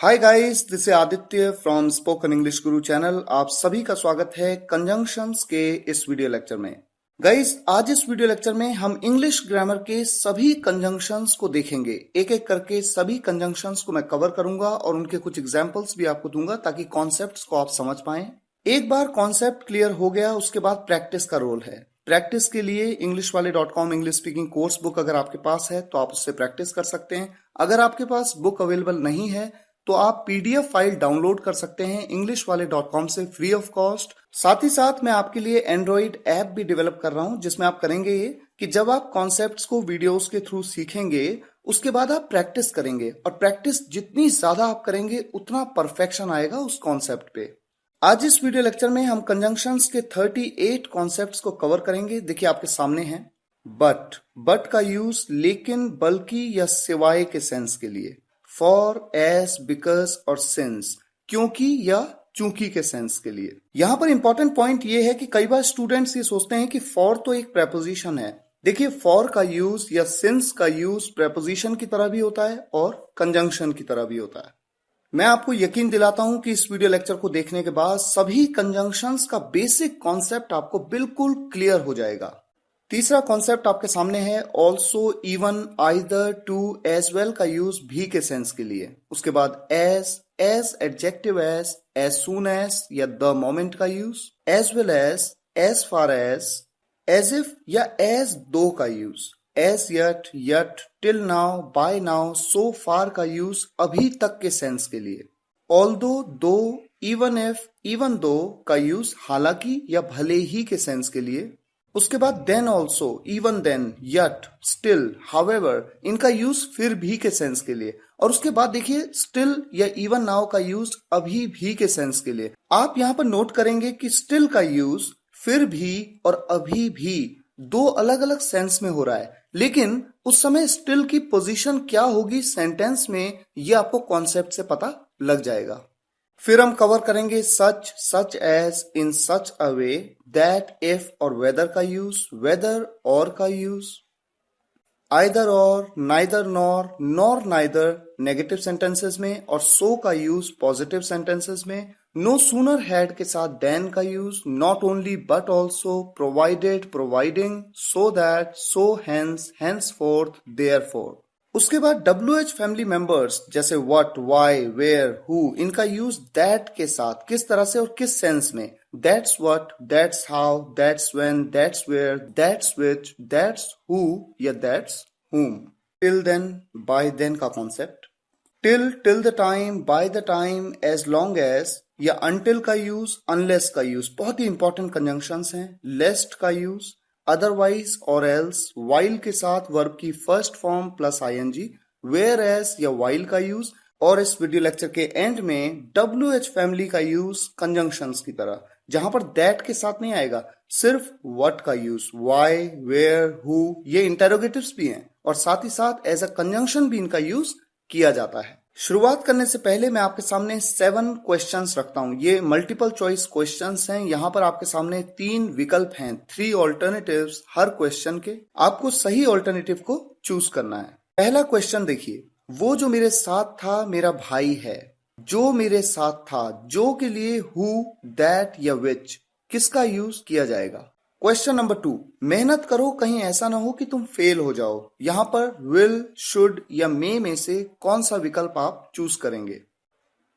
Hi guys, this is Aditya from spoken English Guru channel. आप सभी का स्वागत है कंजंक्शंस के इस वीडियो लेक्चर में। गाइस, आज इस वीडियो लेक्चर में हम इंग्लिश ग्रामर के सभी कंजंक्शंस को देखेंगे। एक एक करके सभी कंजंक्शंस को मैं कवर करूंगा और उनके कुछ एग्जांपल्स भी आपको दूंगा ताकि कॉन्सेप्ट्स को आप समझ पाएं। एक बार कॉन्सेप्ट क्लियर हो गया, उसके बाद प्रैक्टिस का रोल है। प्रैक्टिस के लिए englishwale.com English speaking course book अगर आपके पास है तो आप उससे प्रैक्टिस कर सकते हैं। अगर आपके पास बुक अवेलेबल नहीं है तो आप पीडीएफ फाइल डाउनलोड कर सकते हैं englishwale.com से फ्री ऑफ कॉस्ट। साथ ही साथ मैं आपके लिए एंड्रॉइड ऐप भी डेवलप कर रहा हूं जिसमें आप करेंगे ये कि जब आप कॉन्सेप्ट्स को वीडियोस के थ्रू सीखेंगे उसके बाद आप प्रैक्टिस करेंगे और प्रैक्टिस जितनी ज्यादा आप करेंगे उतना परफेक्शन आएगा उस कॉन्सेप्ट पे। आज इस वीडियो लेक्चर में हम कंजंक्शंस के 38 कॉन्सेप्ट्स को कवर करेंगे। देखिए आपके सामने है बट का यूज लेकिन, बल्कि या सिवाय के सेंस के लिए। फॉर, एज, बिकॉज और सिंस, क्योंकि या चूंकि के सेंस के लिए। यहां पर इंपॉर्टेंट पॉइंट ये है कि कई बार स्टूडेंट्स ये सोचते हैं कि फॉर तो एक प्रेपोजिशन है। देखिए, फॉर का यूज या सिंस का यूज प्रेपोजिशन की तरह भी होता है और कंजंक्शन की तरह भी होता है। मैं आपको यकीन दिलाता हूं कि इस वीडियो लेक्चर को देखने के बाद सभी कंजंक्शंस का बेसिक कॉन्सेप्ट आपको बिल्कुल क्लियर हो जाएगा। तीसरा कॉन्सेप्ट आपके सामने है also, even, either, too, as well का यूज भी के सेंस के लिए। उसके बाद as adjective as soon as या द मोमेंट का use, as well as far as if या एज दो का use, as yet, till now, by now, so far का यूज अभी तक के सेंस के लिए। Although, though, even if, even though का यूज हालांकि या भले ही के सेंस के लिए। उसके बाद then also, even then, yet, still, however, इनका यूज फिर भी के सेंस के लिए। और उसके बाद देखिए स्टिल या इवन नाउ का यूज अभी भी के सेंस के लिए। आप यहां पर नोट करेंगे कि स्टिल का यूज फिर भी और अभी भी दो अलग अलग सेंस में हो रहा है, लेकिन उस समय स्टिल की पोजीशन क्या होगी सेंटेंस में ये आपको कॉन्सेप्ट से पता लग जाएगा। फिर हम कवर करेंगे such as, in such a way, that, if और वेदर का यूज, वेदर और का use, either or, neither nor neither negative sentences में, और सो का यूज पॉजिटिव सेंटेंसेस में। नो सूनर हैड के साथ देन का use, not only but also, provided, providing, so that, so hence, henceforth, therefore. उसके बाद WH फैमिली मेंबर्स जैसे व्हाट, व्हाई, वेयर, हु, इनका यूज दैट के साथ किस तरह से और किस सेंस में। That's what, that's how, that's when, that's where, that's which, that's who या that's whom। Till then, by then का concept. Till the time, by the time, as long as या अनटिल का यूज, अनलेस का use, बहुत ही important conjunctions हैं। Lest का use, otherwise और एल्स, वाइल के साथ वर्ब की first form plus ING, whereas या वाइल का यूज, और इस वीडियो लेक्चर के एंड में WH फैमिली का यूज कंजंक्शंस की तरह, जहां पर दैट के साथ नहीं आएगा, सिर्फ व्हाट का यूज, व्हाई, वेयर, हु, ये इंटेरोगेटिव्स भी हैं और साथ ही साथ एज अ कंजंक्शन भी इनका यूज किया जाता है। शुरुआत करने से पहले मैं आपके सामने 7 क्वेश्चंस रखता हूं। ये मल्टीपल चॉइस क्वेश्चंस हैं। यहां पर आपके सामने 3 विकल्प हैं, 3 ऑल्टरनेटिव्स हर क्वेश्चन के। आपको सही ऑल्टरनेटिव को चूज करना है। पहला क्वेश्चन देखिए, वो जो मेरे साथ था मेरा भाई है। जो मेरे साथ था, जो के लिए हु, दैट या विच, किसका यूज किया जाएगा। क्वेश्चन नंबर 2, मेहनत करो कहीं ऐसा ना हो कि तुम फेल हो जाओ। यहां पर विल, शुड या मे में से कौन सा विकल्प आप चूज करेंगे।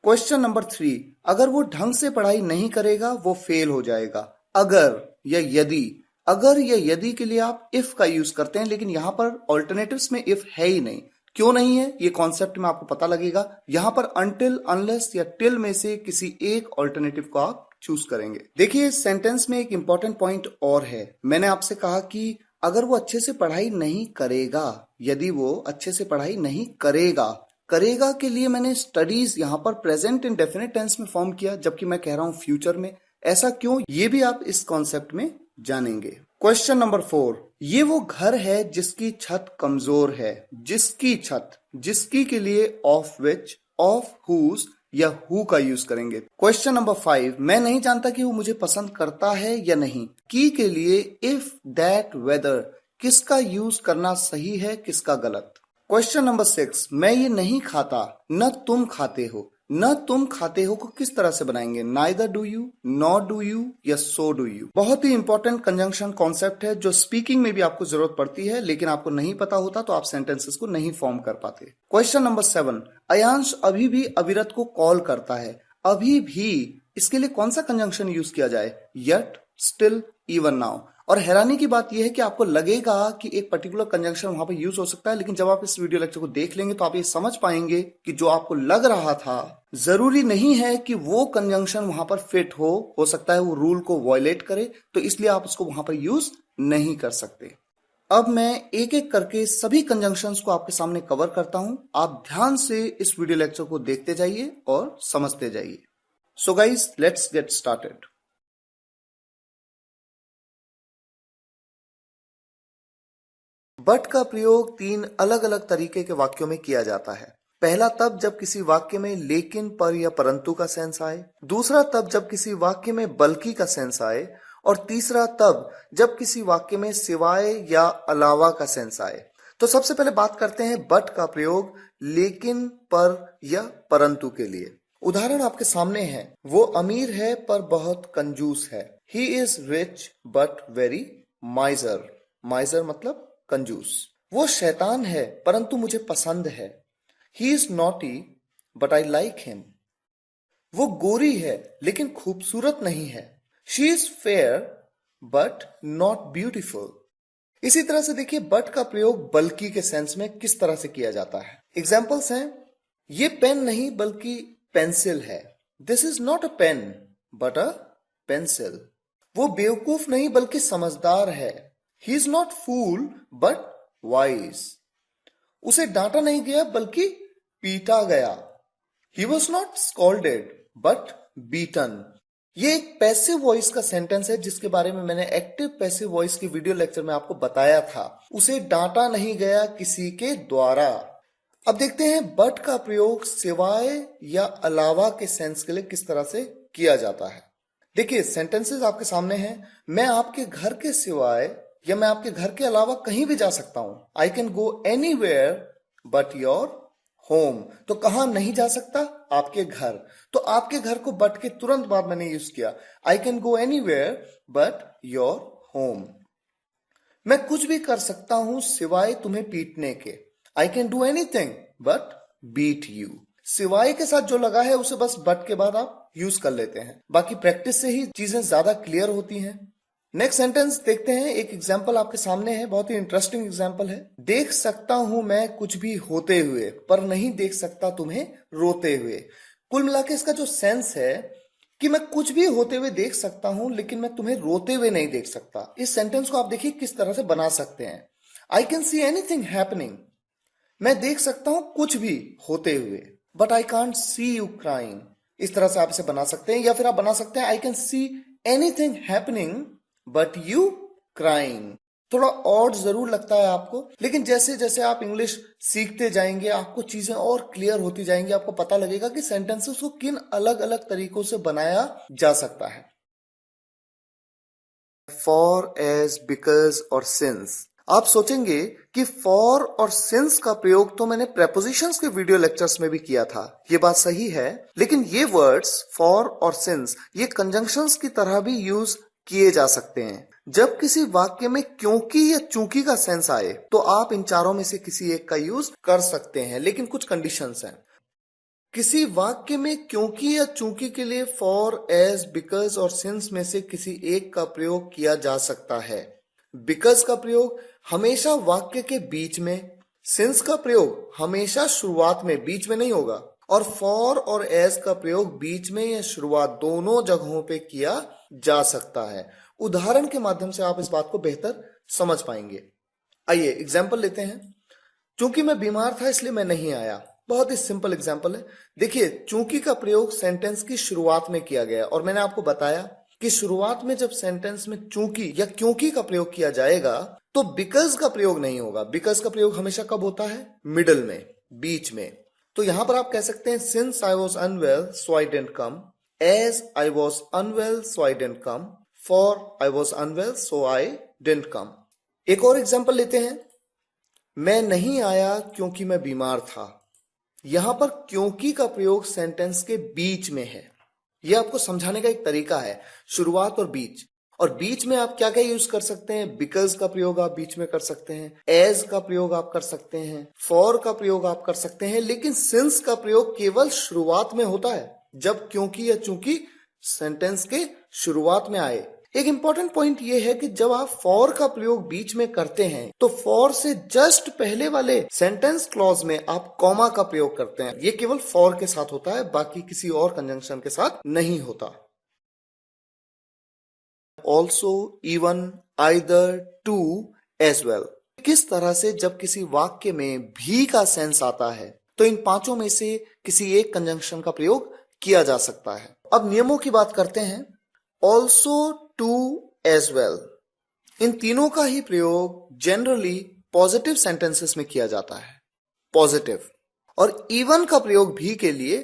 क्वेश्चन नंबर 3, अगर वो ढंग से पढ़ाई नहीं करेगा वो फेल हो जाएगा। अगर या यदि, अगर या यदि के लिए आप इफ का यूज करते हैं, लेकिन यहां पर ऑल्टरनेटिव्स में इफ है ही नहीं। क्यों नहीं है ये कॉन्सेप्ट में आपको पता लगेगा। यहां पर अनटिल, अनलेस या टिल में से किसी एक ऑल्टरनेटिव को आप चूज करेंगे। देखिए इस सेंटेंस में एक इंपॉर्टेंट पॉइंट और है। मैंने आपसे कहा कि अगर वो अच्छे से पढ़ाई नहीं करेगा, यदि वो अच्छे से पढ़ाई नहीं करेगा, करेगा के लिए मैंने स्टडीज यहां पर प्रेजेंट इन डेफिनेट टेंस में फॉर्म किया, जबकि मैं कह रहा हूं फ्यूचर में। ऐसा क्यों, ये भी आप इस कॉन्सेप्ट में जानेंगे। क्वेश्चन नंबर 4, ये वो घर है जिसकी छत कमजोर है। जिसकी छत, जिसकी के लिए ऑफ विच, ऑफ हुज या हु का यूज करेंगे। क्वेश्चन नंबर 5, मैं नहीं जानता कि वो मुझे पसंद करता है या नहीं। की के लिए इफ, दैट, वेदर, किसका यूज करना सही है, किसका गलत। क्वेश्चन नंबर 6, मैं ये नहीं खाता, न तुम खाते हो। न तुम खाते हो को किस तरह से बनाएंगे? Neither do you, not do you या सो डू यू। बहुत ही इंपॉर्टेंट कंजंक्शन कॉन्सेप्ट है जो स्पीकिंग में भी आपको जरूरत पड़ती है, लेकिन आपको नहीं पता होता तो आप सेंटेंसेस को नहीं फॉर्म कर पाते। क्वेश्चन नंबर 7, अयांश अभी भी अविरत को कॉल करता है। अभी भी, इसके लिए कौन सा कंजंक्शन यूज किया जाए? Yet, still, even now. और हैरानी की बात यह है कि आपको लगेगा कि एक पर्टिकुलर कंजंक्शन वहां पर यूज हो सकता है, लेकिन जब आप इस वीडियो लेक्चर को देख लेंगे तो आप ये समझ पाएंगे कि जो आपको लग रहा था जरूरी नहीं है कि वो कंजंक्शन वहां पर फिट हो सकता है वो रूल को वायलेट करे, तो इसलिए आप उसको वहां पर यूज नहीं कर सकते। अब मैं एक एक करके सभी कंजंक्शंस को आपके सामने कवर करता हूं। आप ध्यान से इस वीडियो लेक्चर को देखते जाइए और समझते जाइए। So guys, let's get started. But का प्रयोग 3 अलग अलग तरीके के वाक्यों में किया जाता है। पहला तब जब किसी वाक्य में लेकिन, पर या परंतु का सेंस आए। दूसरा तब जब किसी वाक्य में बल्कि का सेंस आए। और तीसरा तब जब किसी वाक्य में सिवाय या अलावा का सेंस आए। तो सबसे पहले बात करते हैं बट का प्रयोग लेकिन, पर या परंतु के लिए। उदाहरण आपके सामने है। वो अमीर है पर बहुत कंजूस है। He is rich but very माइजर। माइजर मतलब कंजूस। वो शैतान है परंतु मुझे पसंद है। He is naughty but I like him. वो गोरी है लेकिन खूबसूरत नहीं है। She is fair but not beautiful. इसी तरह से देखिए बट का प्रयोग बल्कि के सेंस में किस तरह से किया जाता है। एग्जाम्पल्स हैं, ये पेन नहीं बल्कि पेंसिल है। This is not a pen but a pencil. वो बेवकूफ नहीं बल्कि समझदार है। He is not fool but wise. उसे डांटा नहीं गया बल्कि पीटा गया। He was not scolded but beaten. ये एक पैसिव वॉइस का सेंटेंस है जिसके बारे में मैंने एक्टिव पैसिव वॉइस की वीडियो लेक्चर में आपको बताया था। उसे डांटा नहीं गया किसी के द्वारा। अब देखते हैं बट का प्रयोग सिवाय या अलावा के सेंस के लिए किस तरह से किया जाता है। देखिए सेंटेंसेस आपके सामने हैं। मैं आपके घर के सिवाय या मैं आपके घर के अलावा कहीं भी जा सकता हूं। I can go anywhere but your home. तो कहां नहीं जा सकता? आपके घर। तो आपके घर को बट के तुरंत बाद मैंने यूज किया। I can go anywhere but your home. मैं कुछ भी कर सकता हूं सिवाय तुम्हें पीटने के। I can do anything but beat you. सिवाय के साथ जो लगा है उसे बस बट के बाद आप यूज कर लेते हैं। बाकी प्रैक्टिस से ही चीजें ज्यादा क्लियर होती हैं। नेक्स्ट सेंटेंस देखते हैं। एक एग्जाम्पल आपके सामने है, बहुत ही इंटरेस्टिंग एग्जाम्पल है। देख सकता हूं मैं कुछ भी होते हुए पर नहीं देख सकता तुम्हें रोते हुए। कुल मिला के इसका जो सेंस है कि मैं कुछ भी होते हुए देख सकता हूं लेकिन मैं तुम्हें रोते हुए नहीं देख सकता। इस सेंटेंस को आप देखिए किस तरह से बना सकते हैं। I can see anything happening. मैं देख सकता हूं कुछ भी होते हुए but I can't see you crying. इस तरह से आप इसे बना सकते हैं। या फिर आप बना सकते हैं I can see anything happening but you crying. थोड़ा ऑड जरूर लगता है आपको, लेकिन जैसे जैसे आप इंग्लिश सीखते जाएंगे आपको चीजें और क्लियर होती जाएंगी। आपको पता लगेगा कि सेंटेंसेस को किन अलग अलग तरीकों से बनाया जा सकता है। फॉर, एज, बिकॉज और सिंस। आप सोचेंगे कि फॉर और सिंस का प्रयोग तो मैंने प्रेपोजिशंस के वीडियो लेक्चर्स में भी किया था। ये बात सही है, लेकिन ये वर्ड्स फॉर और सिंस ये कंजंक्शंस की तरह भी यूज किए जा सकते हैं। जब किसी वाक्य में क्योंकि या चूंकि का सेंस आए तो आप इन चारों में से किसी एक का यूज कर सकते हैं, लेकिन कुछ कंडीशंस हैं। किसी वाक्य में क्योंकि या चूंकि के लिए फॉर, एज, बिकॉज और सिंस में से किसी एक का प्रयोग किया जा सकता है। बिकॉज का प्रयोग हमेशा वाक्य के बीच में, सिंस का प्रयोग हमेशा शुरुआत में, बीच में नहीं होगा, और फॉर और एज का प्रयोग बीच में या शुरुआत दोनों जगहों पे किया जा सकता है। उदाहरण के माध्यम से आप इस बात को बेहतर समझ पाएंगे। आइए एग्जाम्पल लेते हैं। चूंकि मैं बीमार था इसलिए मैं नहीं आया। बहुत ही सिंपल एग्जाम्पल है। देखिए चूंकि का प्रयोग सेंटेंस की शुरुआत में किया गया और मैंने आपको बताया कि शुरुआत में जब सेंटेंस में चूंकि या क्योंकि का प्रयोग किया जाएगा तो बिकॉज का प्रयोग नहीं होगा। बिकॉज का प्रयोग हमेशा कब होता है? मिडल में, बीच में। तो यहां पर आप कह सकते हैं since I was unwell so I didn't come, as I was unwell so I didn't come, for I was unwell so I didn't come. एक और एग्जाम्पल लेते हैं। मैं नहीं आया क्योंकि मैं बीमार था। यहां पर क्योंकि का प्रयोग सेंटेंस के बीच में है। यह आपको समझाने का एक तरीका है, शुरुआत और बीच। और बीच में आप क्या क्या यूज कर सकते हैं? बिकॉज का प्रयोग आप बीच में कर सकते हैं, एज का प्रयोग आप कर सकते हैं, फॉर का प्रयोग आप कर सकते हैं, लेकिन सिंस का प्रयोग केवल शुरुआत में होता है, जब क्योंकि या चूंकि सेंटेंस के शुरुआत में आए। एक इंपॉर्टेंट पॉइंट यह है कि जब आप फॉर का प्रयोग बीच में करते हैं तो फॉर से जस्ट पहले वाले सेंटेंस क्लॉज में आप कॉमा का प्रयोग करते हैं। यह केवल फॉर के साथ होता है, बाकी किसी और कंजंक्शन के साथ नहीं होता। Also, even, either, too, as well. किस तरह से जब किसी वाक्य में भी का सेंस आता है तो इन पांचों में से किसी एक कंजंक्शन का प्रयोग किया जा सकता है। अब नियमों की बात करते हैं। ऑल्सो, टू, एज वेल, इन तीनों का ही प्रयोग जनरली पॉजिटिव सेंटेंसेस में किया जाता है, पॉजिटिव। और इवन का प्रयोग भी के लिए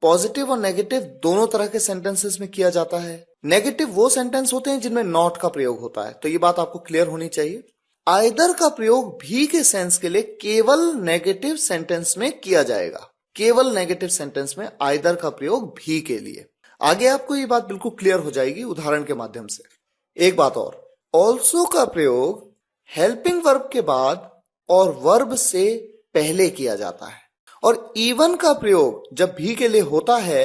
पॉजिटिव और नेगेटिव दोनों तरह के सेंटेंसेस में किया जाता है। नेगेटिव वो सेंटेंस होते हैं जिनमें नॉट का प्रयोग होता है, तो ये बात आपको क्लियर होनी चाहिए। आइदर का प्रयोग भी के सेंस के लिए केवल नेगेटिव सेंटेंस में किया जाएगा, केवल नेगेटिव सेंटेंस में आइदर का प्रयोग भी के लिए। आगे आपको ये बात बिल्कुल क्लियर हो जाएगी उदाहरण के माध्यम से। एक बात और, ऑल्सो का प्रयोग हेल्पिंग वर्ब के बाद और वर्ब से पहले किया जाता है, और इवन का प्रयोग जब भी के लिए होता है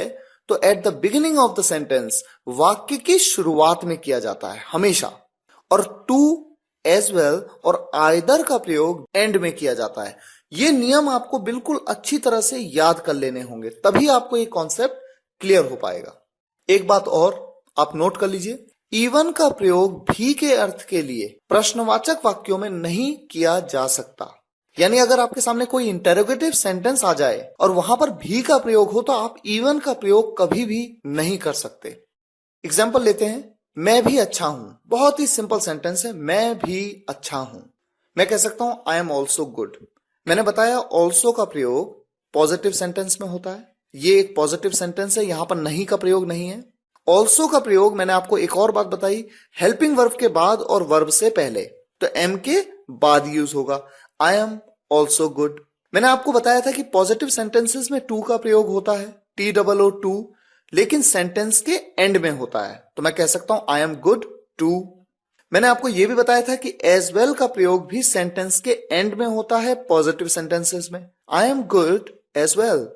तो at the beginning of the sentence, वाक्य की शुरुआत में किया जाता है हमेशा। और टू, एज वेल और आइदर का प्रयोग एंड में किया जाता है। ये नियम आपको बिल्कुल अच्छी तरह से याद कर लेने होंगे, तभी आपको ये कॉन्सेप्ट क्लियर हो पाएगा। एक बात और आप नोट कर लीजिए, इवन का प्रयोग भी के अर्थ के लिए प्रश्नवाचक वाक्यों में नहीं किया जा सकता। यानी अगर आपके सामने कोई इंटेरोगेटिव सेंटेंस आ जाए और वहां पर भी का प्रयोग हो तो आप इवन का प्रयोग कभी भी नहीं कर सकते। एग्जाम्पल लेते हैं, मैं भी अच्छा हूं। बहुत ही सिंपल सेंटेंस है, मैं भी अच्छा हूं। मैं कह सकता हूं आई एम ऑल्सो गुड। मैंने बताया ऑल्सो का प्रयोग पॉजिटिव सेंटेंस में होता है, ये एक पॉजिटिव सेंटेंस है, यहां पर नहीं का प्रयोग नहीं है। ऑल्सो का प्रयोग मैंने आपको एक और बात बताई, हेल्पिंग वर्ब के बाद और वर्ब से पहले, तो एम के बाद यूज होगा, आई एम ऑल्सो गुड। मैंने आपको बताया था कि पॉजिटिव सेंटेंसेस में टू का प्रयोग होता है, TOO टू, लेकिन सेंटेंस के एंड में होता है, तो मैं कह सकता हूं आई एम गुड टू। मैंने आपको यह भी बताया था कि एज वेल का प्रयोग भी सेंटेंस के एंड में होता है पॉजिटिव सेंटेंसेस में, I am good as well.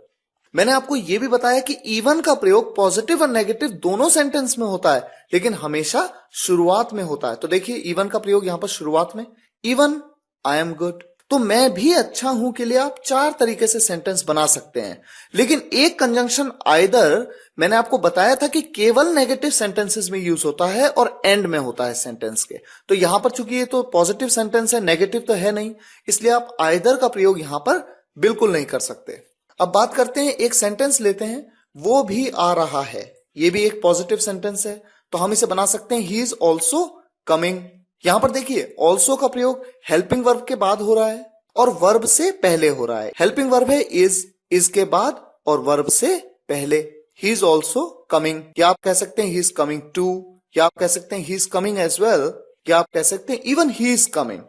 मैंने आपको यह भी बताया कि इवन का प्रयोग पॉजिटिव और नेगेटिव दोनों सेंटेंस में होता है, लेकिन हमेशा शुरुआत में होता है। तो देखिए इवन का प्रयोग यहां पर शुरुआत में, इवन आई एम गुड। तो मैं भी अच्छा हूं के लिए आप चार तरीके से सेंटेंस बना सकते हैं, लेकिन एक कंजंक्शन आइदर मैंने आपको बताया था कि केवल नेगेटिव सेंटेंसेस में यूज होता है और एंड में होता है सेंटेंस के। तो यहां पर चूंकि ये तो पॉजिटिव सेंटेंस है, नेगेटिव तो है नहीं, इसलिए आप आइदर का प्रयोग यहां पर बिल्कुल नहीं कर सकते। अब बात करते हैं, एक सेंटेंस लेते हैं, वो भी आ रहा है। ये भी एक पॉजिटिव सेंटेंस है, तो हम इसे बना सकते हैं ही इज ऑल्सो कमिंग। यहां पर देखिए ऑल्सो का प्रयोग हेल्पिंग वर्ब के बाद हो रहा है और वर्ब से पहले हो रहा है। हेल्पिंग वर्ब है इज के बाद और वर्ब से पहले। ही इज ऑल्सो कमिंग, या आप कह सकते हैं ही इज कमिंग टू, या आप कह सकते हैं he is coming as well, या आप कह सकते हैं इवन ही इज कमिंग।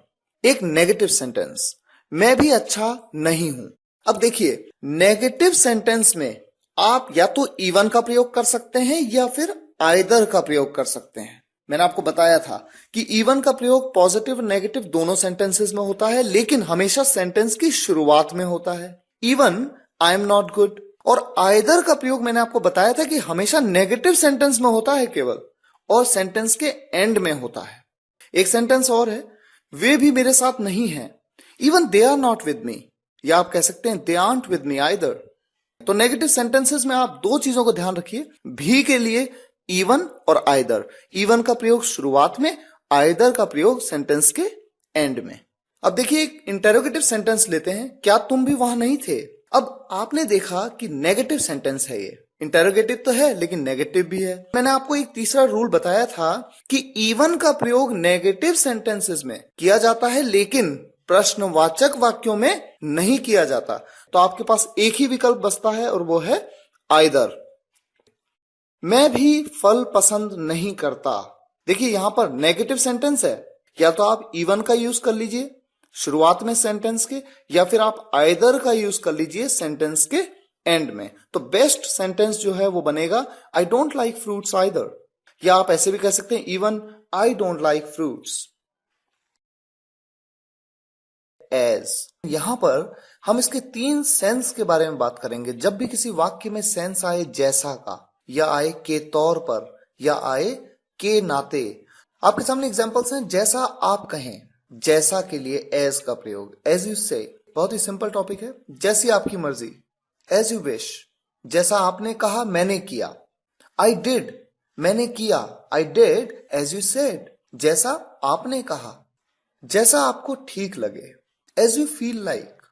एक नेगेटिव सेंटेंस, मैं भी अच्छा नहीं हूं। अब देखिए नेगेटिव सेंटेंस में आप या तो इवन का प्रयोग कर सकते हैं या फिर आइदर का प्रयोग कर सकते हैं। मैंने आपको बताया था कि इवन का प्रयोग पॉजिटिव और नेगेटिव दोनों सेंटेंसेस में होता है, लेकिन हमेशा सेंटेंस की शुरुआत में होता है, even I am not good. और आइदर का प्रयोग मैंने आपको बताया था कि हमेशा नेगेटिव सेंटेंस में होता है केवल, और सेंटेंस के एंड में होता है। एक सेंटेंस और है, वे भी मेरे साथ नहीं है, even they are not with me, या आप कह सकते हैं they aren't with me either. तो नेगेटिव सेंटेंसेस में आप दो चीजों को ध्यान रखिए, भी के लिए इवन और आइदर। इवन का प्रयोग शुरुआत में, आइदर का प्रयोग सेंटेंस के एंड में। अब देखिए एक इंटेरोगेटिव सेंटेंस लेते हैं, क्या तुम भी वहां नहीं थे। अब आपने देखा कि नेगेटिव सेंटेंस है, ये इंटेरोगेटिव तो है लेकिन नेगेटिव भी है। मैंने आपको एक तीसरा रूल बताया था कि इवन का प्रयोग नेगेटिव सेंटेंसेस में किया जाता है लेकिन प्रश्नवाचक वाक्यों में नहीं किया जाता। तो आपके पास एक ही विकल्प बचता है और वो है आइदर। मैं भी फल पसंद नहीं करता। देखिए यहां पर नेगेटिव सेंटेंस है, या तो आप इवन का यूज कर लीजिए शुरुआत में सेंटेंस के, या फिर आप आइदर का यूज कर लीजिए सेंटेंस के एंड में। तो बेस्ट सेंटेंस जो है वो बनेगा I don't like fruits either, या आप ऐसे भी कह सकते हैं even I don't like fruits. As, यहां पर हम इसके 3 सेंस के बारे में बात करेंगे। जब भी किसी वाक्य में सेंस आए जैसा का, या आए के तौर पर, या आए के नाते। आपके सामने एग्जांपल्स हैं। जैसा आप कहें, जैसा के लिए एज का प्रयोग, एज यू से। बहुत ही सिंपल टॉपिक है। जैसी आपकी मर्जी, एज यू विश। जैसा आपने कहा मैंने किया, आई डिड, मैंने किया, I did as you said. जैसा आपने कहा, जैसा आपको ठीक लगे, एज यू फील लाइक,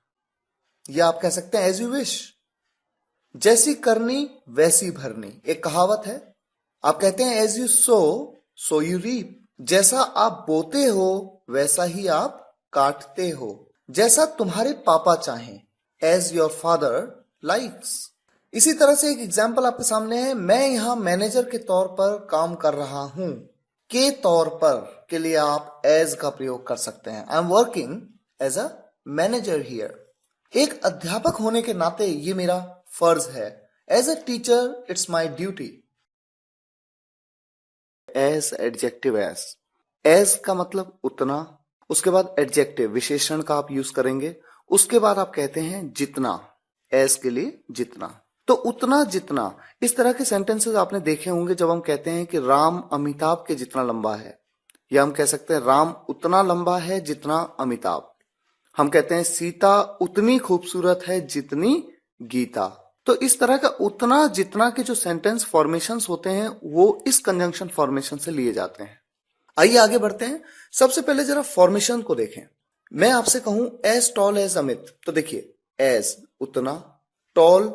या आप कह सकते हैं एज यू विश। जैसी करनी वैसी भरनी, एक कहावत है। आप कहते हैं as you sow you reap. जैसा आप बोते हो वैसा ही आप काटते हो। जैसा तुम्हारे पापा चाहें, एज योर फादर लाइक्स। इसी तरह से एक एग्जाम्पल आपके सामने है। मैं यहां मैनेजर के तौर पर काम कर रहा हूं। के तौर पर के लिए आप एज का प्रयोग कर सकते हैं। I am working as a manager here. एक अध्यापक होने के नाते ये मेरा फर्ज है। As a teacher it's my duty. As, adjective as का मतलब उतना, उसके बाद एडजेक्टिव विशेषण का आप यूज करेंगे, उसके बाद आप कहते हैं जितना, एज के लिए जितना। तो उतना जितना, इस तरह के सेंटेंसेस आपने देखे होंगे जब हम कहते हैं कि राम अमिताभ के जितना लंबा है, या हम कह सकते हैं राम उतना लंबा है जितना अमिताभ। हम कहते हैं सीता उतनी खूबसूरत है जितनी गीता। तो इस तरह का उतना जितना के जो सेंटेंस फॉर्मेशंस होते हैं वो इस कंजंक्शन फॉर्मेशन से लिए जाते हैं। आइए आगे बढ़ते हैं। सबसे पहले जरा फॉर्मेशन को देखें। मैं आपसे कहूं एज टॉल एज अमित, तो देखिए एज उतना, टॉल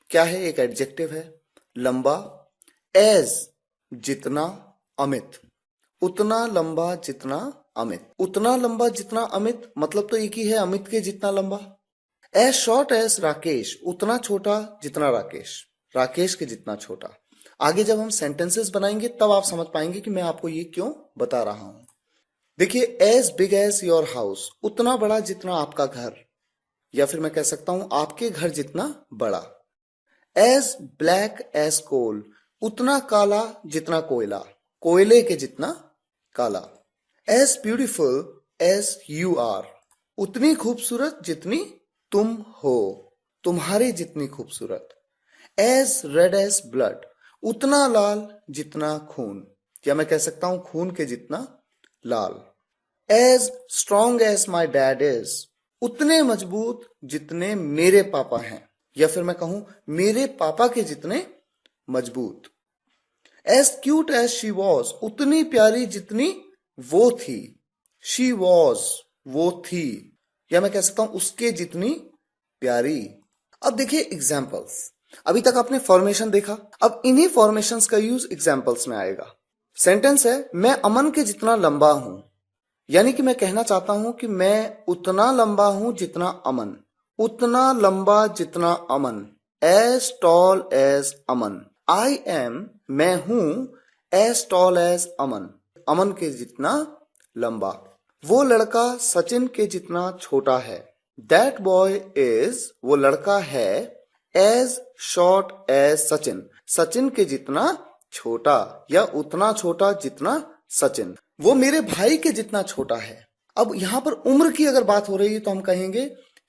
क्या है, एक एडजेक्टिव है, लंबा, एज जितना, अमित उतना लंबा जितना अमित। उतना लंबा जितना अमित मतलब तो एक ही है, अमित के जितना लंबा। एज शॉर्ट एज राकेश, उतना छोटा जितना राकेश, राकेश के जितना छोटा। आगे जब हम सेंटेंसेस बनाएंगे तब आप समझ पाएंगे कि मैं आपको ये क्यों बता रहा हूं। देखिए as big as your house, उतना बड़ा जितना आपका घर, या फिर मैं कह सकता हूं आपके घर जितना बड़ा। एज ब्लैक एज कोल, उतना काला जितना कोयला, कोयले के जितना काला। As beautiful as you are, उतनी खूबसूरत जितनी तुम हो, तुम्हारी जितनी खूबसूरत। एज रेड एज ब्लड, उतना लाल जितना खून, या मैं कह सकता हूं खून के जितना लाल। As strong as my dad is, उतने मजबूत जितने मेरे पापा हैं, या फिर मैं कहूं मेरे पापा के जितने मजबूत। As cute as she was, उतनी प्यारी जितनी वो थी, शी वॉज वो थी, या मैं कह सकता हूं उसके जितनी प्यारी। अब देखिए एग्जाम्पल्स। अभी तक आपने फॉर्मेशन देखा, अब इन्हीं फॉर्मेशंस का यूज एग्जाम्पल्स में आएगा। सेंटेंस है मैं अमन के जितना लंबा हूं, यानी कि मैं कहना चाहता हूं कि मैं उतना लंबा हूं जितना अमन, उतना लंबा जितना अमन। As tall as Aman, I am मैं हूं, as tall as Aman, Aman के जितना लंबा। वो लड़का सचिन के जितना छोटा है, दैट बॉय इज वो लड़का है, as short as Sachin, Sachin के जितना छोटा, या उतना छोटा जितना सचिन। वो मेरे भाई के जितना छोटा है। अब यहां पर उम्र की अगर बात हो रही है तो हम कहेंगे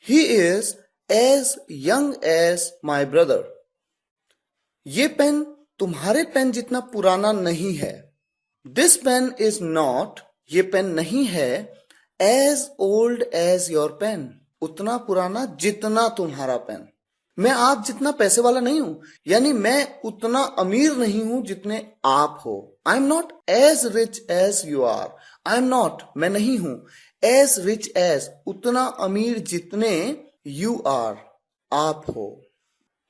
he is as young as my brother. ये पेन तुम्हारे पेन जितना पुराना नहीं है, दिस पेन इज नॉट, ये पेन नहीं है, as old as your pen, उतना पुराना जितना तुम्हारा पेन। मैं आप जितना पैसे वाला नहीं हूं, यानी मैं उतना अमीर नहीं हूं जितने आप हो। I am not as rich as you are, I am not मैं नहीं हूं, एज रिच एज उतना अमीर जितने यू आर आप हो।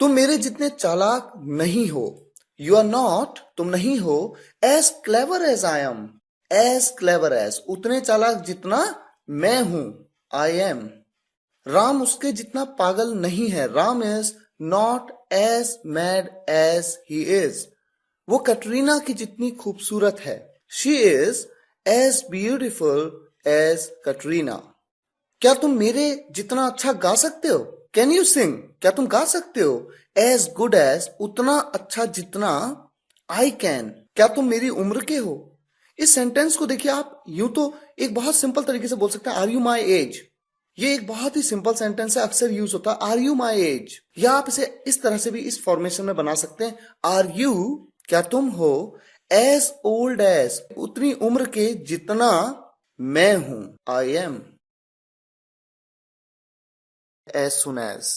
तुम मेरे जितने चालाक नहीं हो, यू आर नॉट तुम नहीं हो, as clever as I am, as clever as उतने चालाक जितना मैं हूं, आई एम। राम उसके जितना पागल नहीं है, Ram is not as mad as he is. वो कटरीना की जितनी खूबसूरत है, she is as beautiful as Katrina. क्या तुम मेरे जितना अच्छा गा सकते हो? Can you sing? क्या तुम गा सकते हो? एज गुड एज, उतना अच्छा जितना। आई कैन, क्या तुम मेरी उम्र के हो? इस सेंटेंस को देखिए, आप यूं तो एक बहुत सिंपल तरीके से बोल सकते हैं, आर यू माई एज। ये एक बहुत ही सिंपल सेंटेंस है, अक्सर यूज होता है, आर यू माई एज। या आप इसे इस तरह से भी इस फॉर्मेशन में बना सकते हैं, आर यू, क्या तुम हो, एज ओल्ड एज, उतनी उम्र के जितना मैं हूं, I am. As soon as,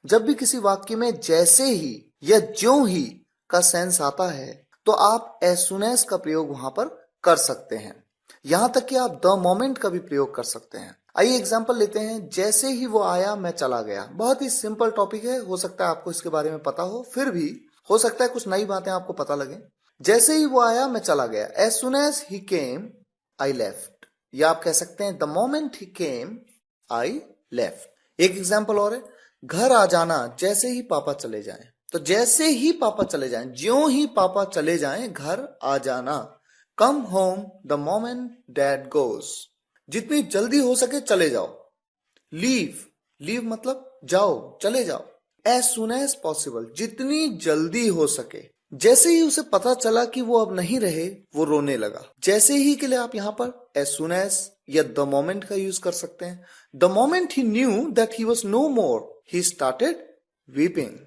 जब भी किसी वाक्य में जैसे ही या ज्यों ही का सेंस आता है तो आप एज सुन एज का प्रयोग वहां पर कर सकते हैं। यहां तक कि आप द मोमेंट का भी प्रयोग कर सकते हैं। आइए एग्जांपल लेते हैं, जैसे ही वो आया मैं चला गया। बहुत ही सिंपल टॉपिक है, हो सकता है आपको इसके बारे में पता हो, फिर भी हो सकता है कुछ नई बातें आपको पता लगे। जैसे ही वो आया मैं चला गया, as soon as he came I left. या आप कह सकते हैं the moment he came I left. एक एग्जाम्पल और है, घर आ जाना जैसे ही पापा चले जाएं। तो जैसे ही पापा चले जाएं, ज्यों ही पापा चले जाएं, घर आ जाना। Come home the moment dad goes, जितनी जल्दी हो सके चले जाओ। लीव, लीव मतलब जाओ, चले जाओ। एज सुन एज पॉसिबल, जितनी जल्दी हो सके। जैसे ही उसे पता चला कि वो अब नहीं रहे, वो रोने लगा। जैसे ही के लिए आप यहां पर एज सुन एज या द मोमेंट का यूज कर सकते हैं। The moment he knew that he was no more, he started weeping.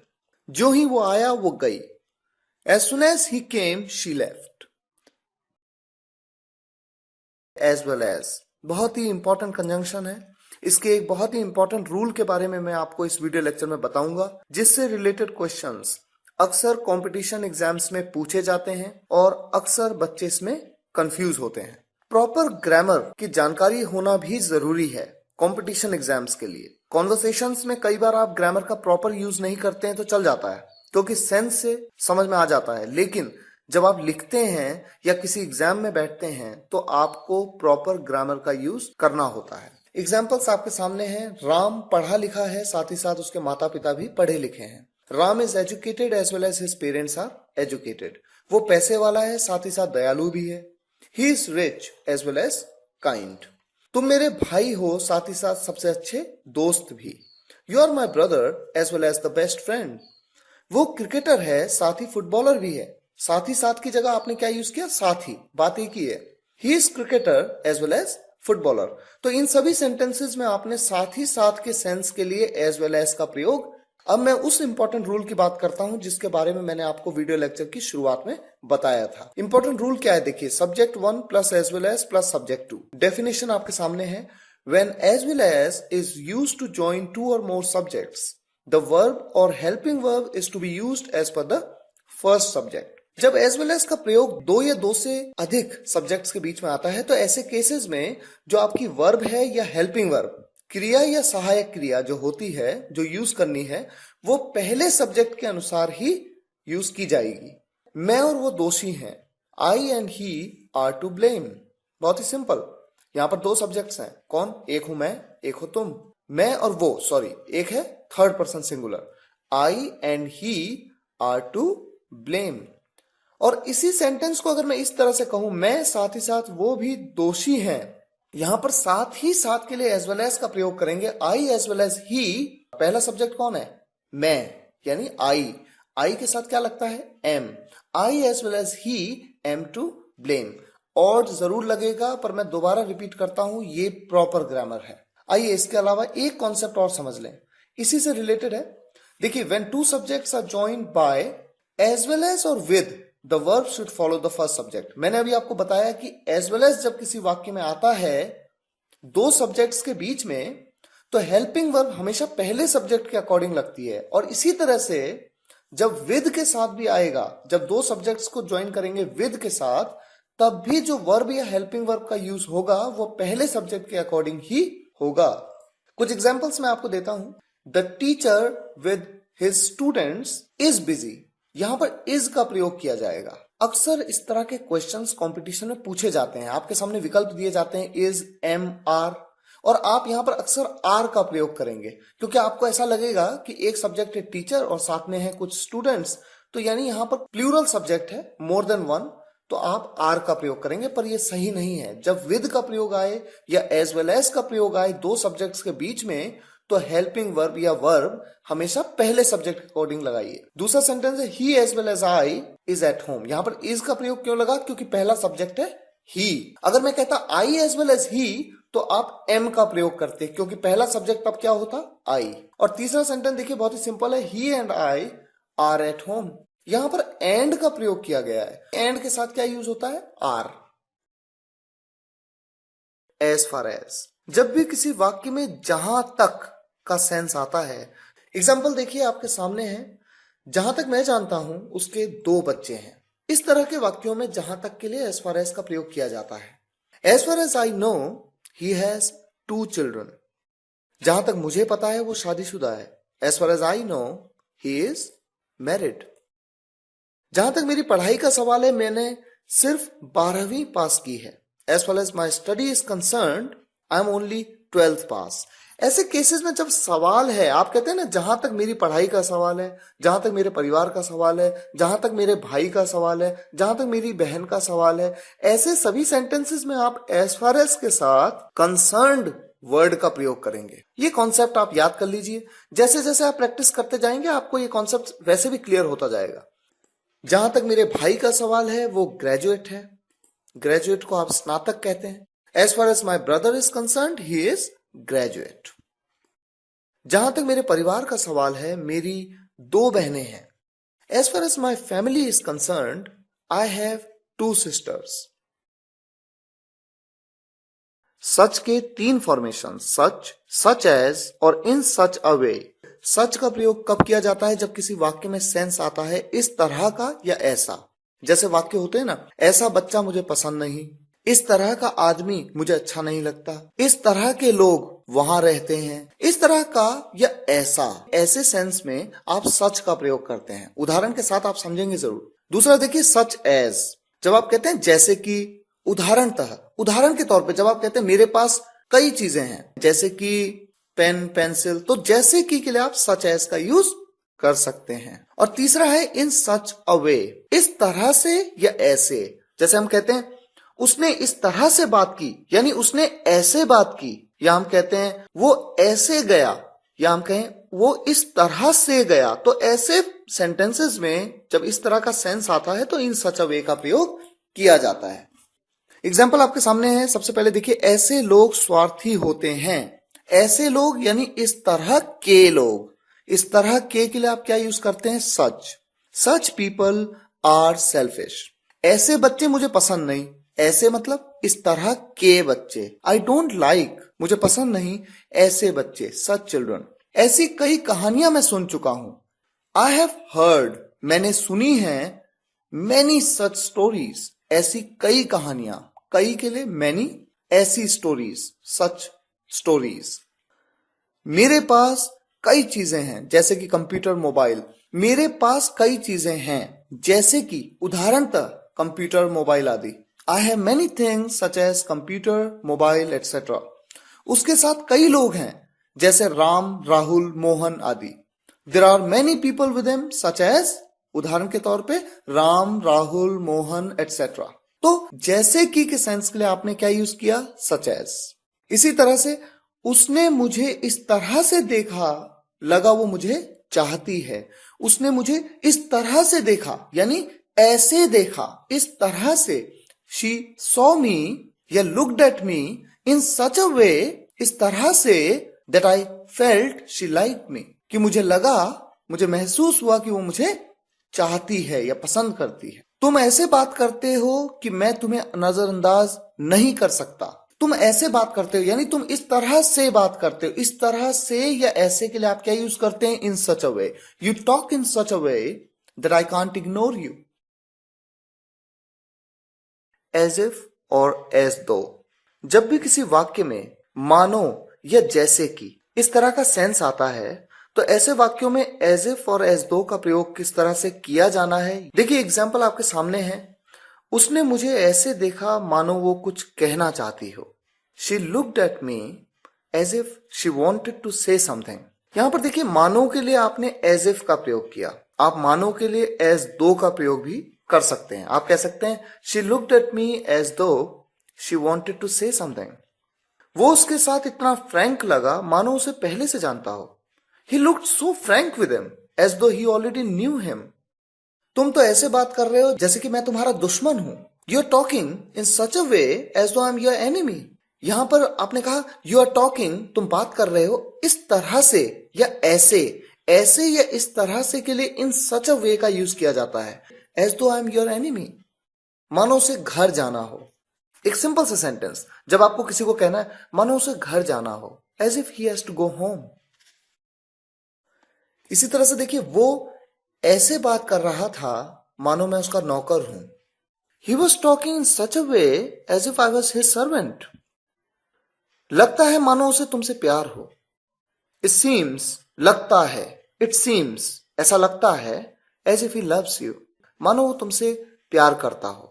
जो ही वो आया वो गई। As soon as he came she left. As well as बहुत ही इंपॉर्टेंट कंजंक्शन है। इसके एक बहुत ही इंपॉर्टेंट रूल के बारे में मैं आपको इस वीडियो लेक्चर में बताऊंगा, जिससे रिलेटेड क्वेश्चंस अक्सर कंपटीशन एग्जाम्स में पूछे जाते हैं और अक्सर बच्चे इसमें कंफ्यूज होते हैं। प्रॉपर ग्रामर की जानकारी होना भी जरूरी है कंपटीशन एग्जाम्स के लिए। कॉन्वर्सेशंस में कई बार आप ग्रामर का प्रॉपर यूज नहीं करते हैं तो चल जाता है, क्योंकि सेंस से समझ में आ जाता है, लेकिन जब आप लिखते हैं या किसी एग्जाम में बैठते हैं तो आपको प्रॉपर ग्रामर का यूज करना होता है। एग्जाम्पल्स आपके सामने हैं। राम पढ़ा लिखा है, साथ ही साथ उसके माता पिता भी पढ़े लिखे हैं। Ram is educated as well as his parents are educated. वो पैसे वाला है, साथ ही साथ दयालु भी है। He is rich as well as kind. तुम मेरे भाई हो, साथ ही साथ सबसे अच्छे दोस्त भी। You are my brother as well as the best friend. वो क्रिकेटर है, साथ ही फुटबॉलर भी है। साथ ही साथ की जगह आपने क्या यूज किया? साथ ही, बात एक ही है। He is cricketer as well as footballer. तो इन सभी सेंटेंसेस में आपने साथ ही साथ के सेंस के लिए एज वेल एज का प्रयोग। अब मैं उस इंपॉर्टेंट रूल की बात करता हूं जिसके बारे में मैंने आपको वीडियो लेक्चर की शुरुआत में बताया था। इंपॉर्टेंट रूल क्या है? देखिए, subject 1 plus as well as plus subject 2। Definition आपके सामने है। When as well as is used to join two or more subjects, the verb or helping verb is to be used as per the first subject. जब as well as का प्रयोग दो या दो से अधिक सब्जेक्ट्स के बीच में आता है तो ऐसे केसेस में जो आपकी वर्ब है या हेल्पिंग वर्ब, क्रिया या सहायक क्रिया जो होती है, जो यूज करनी है, वो पहले सब्जेक्ट के अनुसार ही यूज की जाएगी। मैं और वो दोषी हैं। I and he are to blame. बहुत ही सिंपल। यहां पर दो सब्जेक्ट्स हैं। कौन? एक हूं मैं, एक हो तुम। मैं और वो, सॉरी, एक है third person singular. I and he are to blame. और इसी सेंटेंस को अगर मैं इस तरह से कहूं, मैं साथ ही साथ वो भी दोषी हैं, यहां पर साथ ही साथ के लिए एज वेल एज का प्रयोग करेंगे। आई एज वेल एज ही। पहला सब्जेक्ट कौन है? मैं, यानी आई। आई के साथ क्या लगता है? Am. I as well as he am to blame. और जरूर लगेगा, पर मैं दोबारा रिपीट करता हूं, ये प्रॉपर ग्रामर है। आइए इसके अलावा एक कॉन्सेप्ट और समझ लें, इसी से रिलेटेड है। देखिए, when two subjects are joined by as well as और with, the verb should follow the first subject. मैंने अभी आपको बताया कि एज वेल एज जब किसी वाक्य में आता है दो सब्जेक्ट्स के बीच में, तो हेल्पिंग वर्ब हमेशा पहले सब्जेक्ट के अकॉर्डिंग लगती है। और इसी तरह से जब विद के साथ भी आएगा, जब दो सब्जेक्ट्स को ज्वाइन करेंगे विद के साथ, तब भी जो वर्ब या हेल्पिंग वर्ब का यूज होगा वो पहले सब्जेक्ट के अकॉर्डिंग ही होगा। कुछ एग्जांपल्स मैं आपको देता हूं। The teacher with his students is busy. यहां पर इज का प्रयोग किया जाएगा। अक्सर इस तरह के क्वेश्चंस कंपटीशन में पूछे जाते हैं। आपके सामने विकल्प दिए जाते हैं, इज, एम, आर, और आप यहां पर अक्सर आर का प्रयोग करेंगे, क्योंकि आपको ऐसा लगेगा कि एक सब्जेक्ट है टीचर और साथ में है कुछ स्टूडेंट्स, तो यानी यहां पर प्लूरल सब्जेक्ट है, मोर देन वन, तो आप आर का प्रयोग करेंगे, पर ये सही नहीं है। जब विद का प्रयोग आए या एज वेल एज का प्रयोग आए दो सब्जेक्ट्स के बीच में, तो हेल्पिंग वर्ब या वर्ब हमेशा पहले सब्जेक्ट के अकॉर्डिंग लगाइए। दूसरा सेंटेंस है he as well as I is at home. यहां पर इज का प्रयोग क्यों लगा? क्योंकि पहला सब्जेक्ट है ही। अगर मैं कहता आई एज वेल एज ही, तो आप एम का प्रयोग करते, क्योंकि पहला सब्जेक्ट तब क्या होता? आई। और तीसरा सेंटेंस देखिए बहुत ही सिंपल है, he and I are at home. यहां पर एंड का प्रयोग किया गया है। एंड के साथ क्या यूज होता है? आर। एज फार एज, जब भी किसी वाक्य में जहां तक का सेंस आता है, एग्जाम्पल देखिए आपके सामने है, जहां तक मैं जानता हूं उसके 2 बच्चे हैं। इस तरह के वाक्यों में जहां तक के लिए एज फार एज का प्रयोग किया जाता है। As far as I know he has 2 children. जहां तक मुझे पता है वो शादीशुदा है। As far as I know he is married. जहां तक मेरी पढ़ाई का सवाल है, मैंने सिर्फ 12वीं पास की है। As far as my study is concerned I am only 12th pass. ऐसे केसेस में जब सवाल है, आप कहते हैं ना, जहां तक मेरी पढ़ाई का सवाल है, जहां तक मेरे परिवार का सवाल है, जहां तक मेरे भाई का सवाल है, जहां तक मेरी बहन का सवाल है, ऐसे सभी सेंटेंसेस में आप एज फार एज के साथ कंसर्न्ड वर्ड का प्रयोग करेंगे। ये कॉन्सेप्ट आप याद कर लीजिए। जैसे जैसे आप प्रैक्टिस करते जाएंगे आपको ये कॉन्सेप्ट वैसे भी क्लियर होता जाएगा। जहां तक मेरे भाई का सवाल है वो ग्रेजुएट है। ग्रेजुएट को आप स्नातक कहते हैं। As far as my brother is concerned he is graduate. जहां तक मेरे परिवार का सवाल है, मेरी 2 बहनें हैं। As far as my family is concerned I have 2 sisters. Such के 3 फॉर्मेशन, सच, सच एज और इन सच अ वे। सच का प्रयोग कब किया जाता है? जब किसी वाक्य में सेंस आता है इस तरह का या ऐसा। जैसे वाक्य होते हैं ना, ऐसा बच्चा मुझे पसंद नहीं, इस तरह का आदमी मुझे अच्छा नहीं लगता, इस तरह के लोग वहां रहते हैं, इस तरह का या ऐसा। ऐसे सेंस में आप सच का प्रयोग करते हैं। उदाहरण के साथ आप समझेंगे जरूर। दूसरा देखिए सच एज, जब आप कहते हैं जैसे कि, उदाहरणतः, उदाहरण के तौर पे जब आप कहते हैं मेरे पास कई चीजें हैं, जैसे कि पेन, पेंसिल, तो जैसे कि के लिए आप सच एज का यूज कर सकते हैं। और तीसरा है इन सच अ वे, इस तरह से या ऐसे। जैसे हम कहते हैं उसने इस तरह से बात की, यानी उसने ऐसे बात की, या हम कहते हैं वो ऐसे गया, या हम कहें वो इस तरह से गया। तो ऐसे सेंटेंसेस में जब इस तरह का सेंस आता है तो इन सच अ वे का प्रयोग किया जाता है। एग्जाम्पल आपके सामने है। सबसे पहले देखिए, ऐसे लोग स्वार्थी होते हैं। ऐसे लोग यानी इस तरह के लोग। इस तरह के लिए आप क्या यूज करते हैं? Such. Such people are selfish. ऐसे बच्चे मुझे पसंद नहीं। ऐसे मतलब इस तरह के बच्चे। आई डोंट लाइक, मुझे पसंद नहीं ऐसे बच्चे, सच चिल्ड्रन। ऐसी कई कहानियां मैं सुन चुका हूं। आई हैव हर्ड, मैंने सुनी है, मैनी सच स्टोरीज, ऐसी कई कहानियां। कई के लिए मैनी, ऐसी स्टोरीज, सच स्टोरीज। मेरे पास कई चीजें हैं, जैसे कि कंप्यूटर, मोबाइल। मेरे पास कई चीजें हैं, जैसे कि उदाहरणतः कंप्यूटर, मोबाइल आदि। I have many things such as computer, mobile etcetera. उसके साथ कई लोग हैं, जैसे राम, राहुल, मोहन आदि। There are many people with him such as, उदाहरण के तौर पे राम, राहुल, मोहन एटसेट्रा। तो जैसे कि के सेंस के लिए आपने क्या यूज किया? Such as. इसी तरह से उसने मुझे इस तरह से देखा, लगा वो मुझे चाहती है। उसने मुझे इस तरह से देखा, यानी ऐसे देखा, इस तरह से। शी सॉ मी या looked at me in such a वे, इस तरह से, that I felt she like me, कि मुझे लगा, मुझे महसूस हुआ कि वो मुझे चाहती है या पसंद करती है। तुम ऐसे बात करते हो कि मैं तुम्हें नजरअंदाज नहीं कर सकता। तुम ऐसे बात करते हो यानी तुम इस तरह से बात करते हो। इस तरह से या ऐसे के लिए आप क्या यूज करते हैं? In such a way. You talk in such a way that I can't ignore you. As if और एज दो, जब भी किसी वाक्य में मानो या जैसे कि इस तरह का सेंस आता है, तो ऐसे वाक्यों में एज इफ और एज दो का प्रयोग किस तरह से किया जाना है, देखिए एग्जाम्पल आपके सामने है। उसने मुझे ऐसे देखा मानो वो कुछ कहना चाहती हो। She looked at me as if she wanted to say something. यहां पर देखिए मानो के लिए आपने एज इफ का प्रयोग किया। आप मानो के लिए एज दो का प्रयोग भी कर सकते हैं। आप कह सकते हैं she looked at me as though she wanted to say something. वो उसके साथ इतना फ्रैंक लगा मानो उसे पहले से जानता हो। He looked so frank with him as though he already knew him. तुम तो ऐसे बात कर रहे हो जैसे कि मैं तुम्हारा दुश्मन हूं। You are talking in such a way as though I am your enemy. यहां पर आपने कहा यू आर टॉकिंग, तुम बात कर रहे हो इस तरह से या ऐसे, ऐसे या इस तरह से के लिए इन सच अ वे का यूज किया जाता है। As though I am your enemy, मानो उसे घर जाना हो। एक सिंपल सा सेंटेंस जब आपको किसी को कहना है मानो उसे घर जाना हो, as if he has to go home. इसी तरह से देखिए वो ऐसे बात कर रहा था मानो मैं उसका नौकर हूं। He was talking in such a way as if I was his servant. लगता है मानो उसे तुमसे प्यार हो। इट सीम्स, लगता है, इट सीम्स, ऐसा लगता है, as if he loves you, मानो वो तुमसे प्यार करता हो।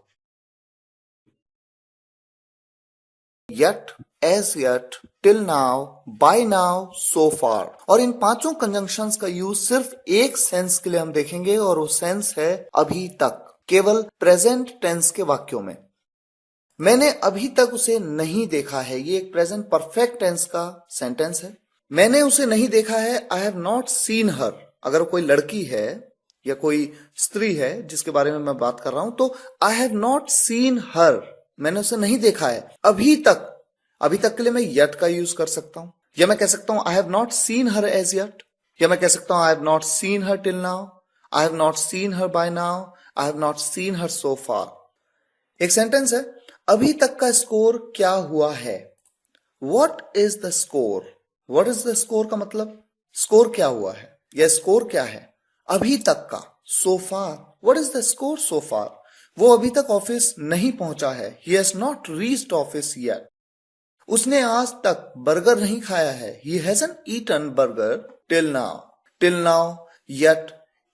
Yet, as yet, till now, by now, so far। और इन पांचों कंजंक्शंस का यूज सिर्फ एक सेंस के लिए हम देखेंगे और वो सेंस है अभी तक, केवल प्रेजेंट टेंस के वाक्यों में। मैंने अभी तक उसे नहीं देखा है, ये एक प्रेजेंट परफेक्ट टेंस का सेंटेंस है। मैंने उसे नहीं देखा है, आई हैव नॉट सीन हर। अगर कोई लड़की है या कोई स्त्री है जिसके बारे में मैं बात कर रहा हूं तो आई हैव नॉट सीन हर, मैंने उसे नहीं देखा है अभी तक। अभी तक के लिए मैं यट का यूज कर सकता हूं, या मैं कह सकता हूं I have not seen her as yet, या मैं कह सकता हूं I have not seen her till now, I have not seen her by now, I have not seen her so far. एक सेंटेंस है, अभी तक का स्कोर क्या हुआ है। What is the score. What is the score का मतलब स्कोर क्या हुआ है या स्कोर क्या है अभी तक का। So far, what is the score so far. वो अभी तक ऑफिस नहीं पहुंचा है, he has not reached office yet. उसने आज तक बर्गर नहीं खाया है, he hasn't eaten burger till now. Till now, yet,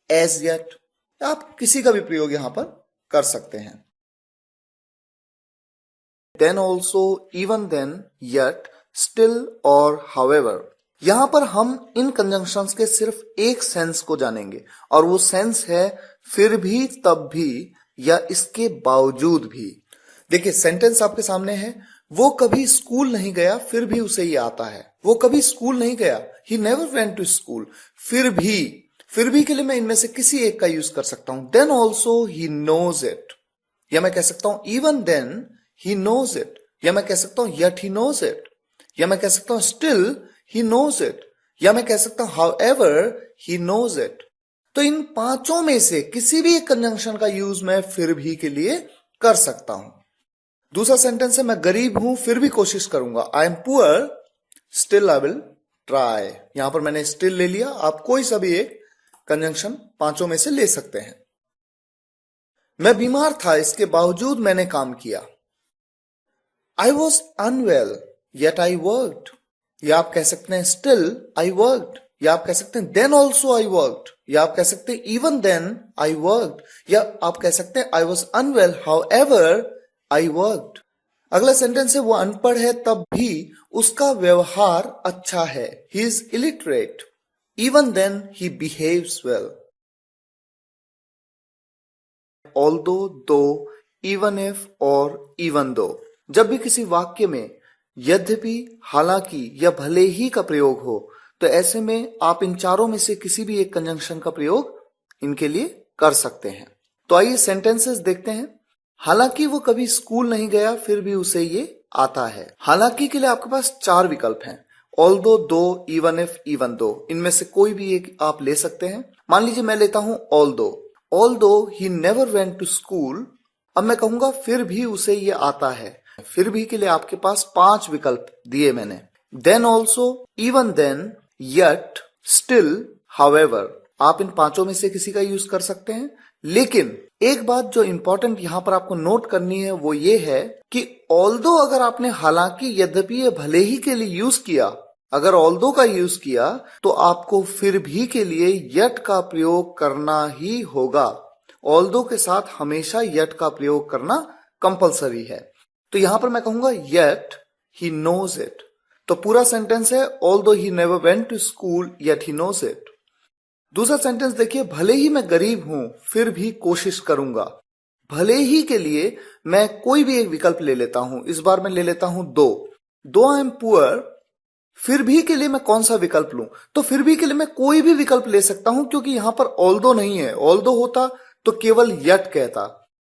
as yet, आप किसी का भी प्रयोग यहां पर कर सकते हैं। Then also, even then, yet, still और हाउएवर। यहां पर हम इन कंजंक्शंस के सिर्फ एक सेंस को जानेंगे और वो सेंस है फिर भी, तब भी या इसके बावजूद भी। देखिए सेंटेंस आपके सामने है, वो कभी स्कूल नहीं गया फिर भी उसे ये आता है। वो कभी स्कूल नहीं गया, he never went to school. फिर भी के लिए मैं इनमें से किसी एक का यूज कर सकता हूं। Then also he knows it, या मैं कह सकता हूं even then he knows it, या मैं कह सकता हूं येट ही नोज इट, या मैं कह सकता हूं स्टिल ही नोज इट, या मैं कह सकता हूं हाउएवर ही नोज इट। तो इन पांचों में से किसी भी एक कंजंक्शन का यूज मैं फिर भी के लिए कर सकता हूं। दूसरा सेंटेंस है, मैं गरीब हूं फिर भी कोशिश करूंगा। I am poor still I will try. यहां पर मैंने स्टिल ले लिया, आप कोई सा भी एक कंजंक्शन पांचों में से ले सकते हैं। मैं बीमार था इसके बावजूद मैंने काम किया। I was unwell yet I worked, या आप कह सकते हैं स्टिल आई वर्कड, या आप कह सकते हैं देन ऑल्सो आई वर्कड, या आप कह सकते हैं इवन देन आई वर्कड, या आप कह सकते हैं I was unwell however I worked. अगला सेंटेंस है, वो अनपढ़ है तब भी उसका व्यवहार अच्छा है। He is illiterate even then he behaves well. Although, though, even if और इवन दो। जब भी किसी वाक्य में यद्यपि, हालांकि या भले ही का प्रयोग हो तो ऐसे में आप इन चारों में से किसी भी एक कंजंक्शन का प्रयोग इनके लिए कर सकते हैं। तो आइए सेंटेंसेस देखते हैं। हालांकि वो कभी स्कूल नहीं गया फिर भी उसे ये आता है। हालांकि के लिए आपके पास चार विकल्प हैं, although, though, even if, even though. इनमें से कोई भी एक आप ले सकते हैं। मान लीजिए मैं लेता हूं although. Although he never went to school. अब मैं कहूंगा फिर भी उसे ये आता है। फिर भी के लिए आपके पास 5 विकल्प दिए मैंने। Then also, even then, yet, still, however. आप इन पांचों में से किसी का यूज कर सकते हैं। लेकिन एक बात जो इंपॉर्टेंट यहां पर आपको नोट करनी है वो ये है कि ऑल्दो अगर आपने हालांकि, यद्यपि या भले ही के लिए यूज किया, अगर ऑल्दो का यूज किया तो आपको फिर भी के लिए येट का प्रयोग करना ही होगा। ऑल्दो के साथ हमेशा येट का प्रयोग करना कंपलसरी है। तो यहां पर मैं कहूंगा येट ही नोज इट। तो पूरा सेंटेंस है, although he never went to school yet he knows it. दूसरा सेंटेंस देखिए, भले ही मैं गरीब हूं फिर भी कोशिश करूंगा। भले ही के लिए मैं कोई भी एक विकल्प ले लेता हूं। इस बार मैं ले लेता हूं दो आई एम पुअर। फिर भी के लिए मैं कौन सा विकल्प लूं? तो फिर भी के लिए मैं कोई भी विकल्प ले सकता हूं, क्योंकि यहां पर ऑल्दो नहीं है। ऑल्दो होता तो केवल यट कहता।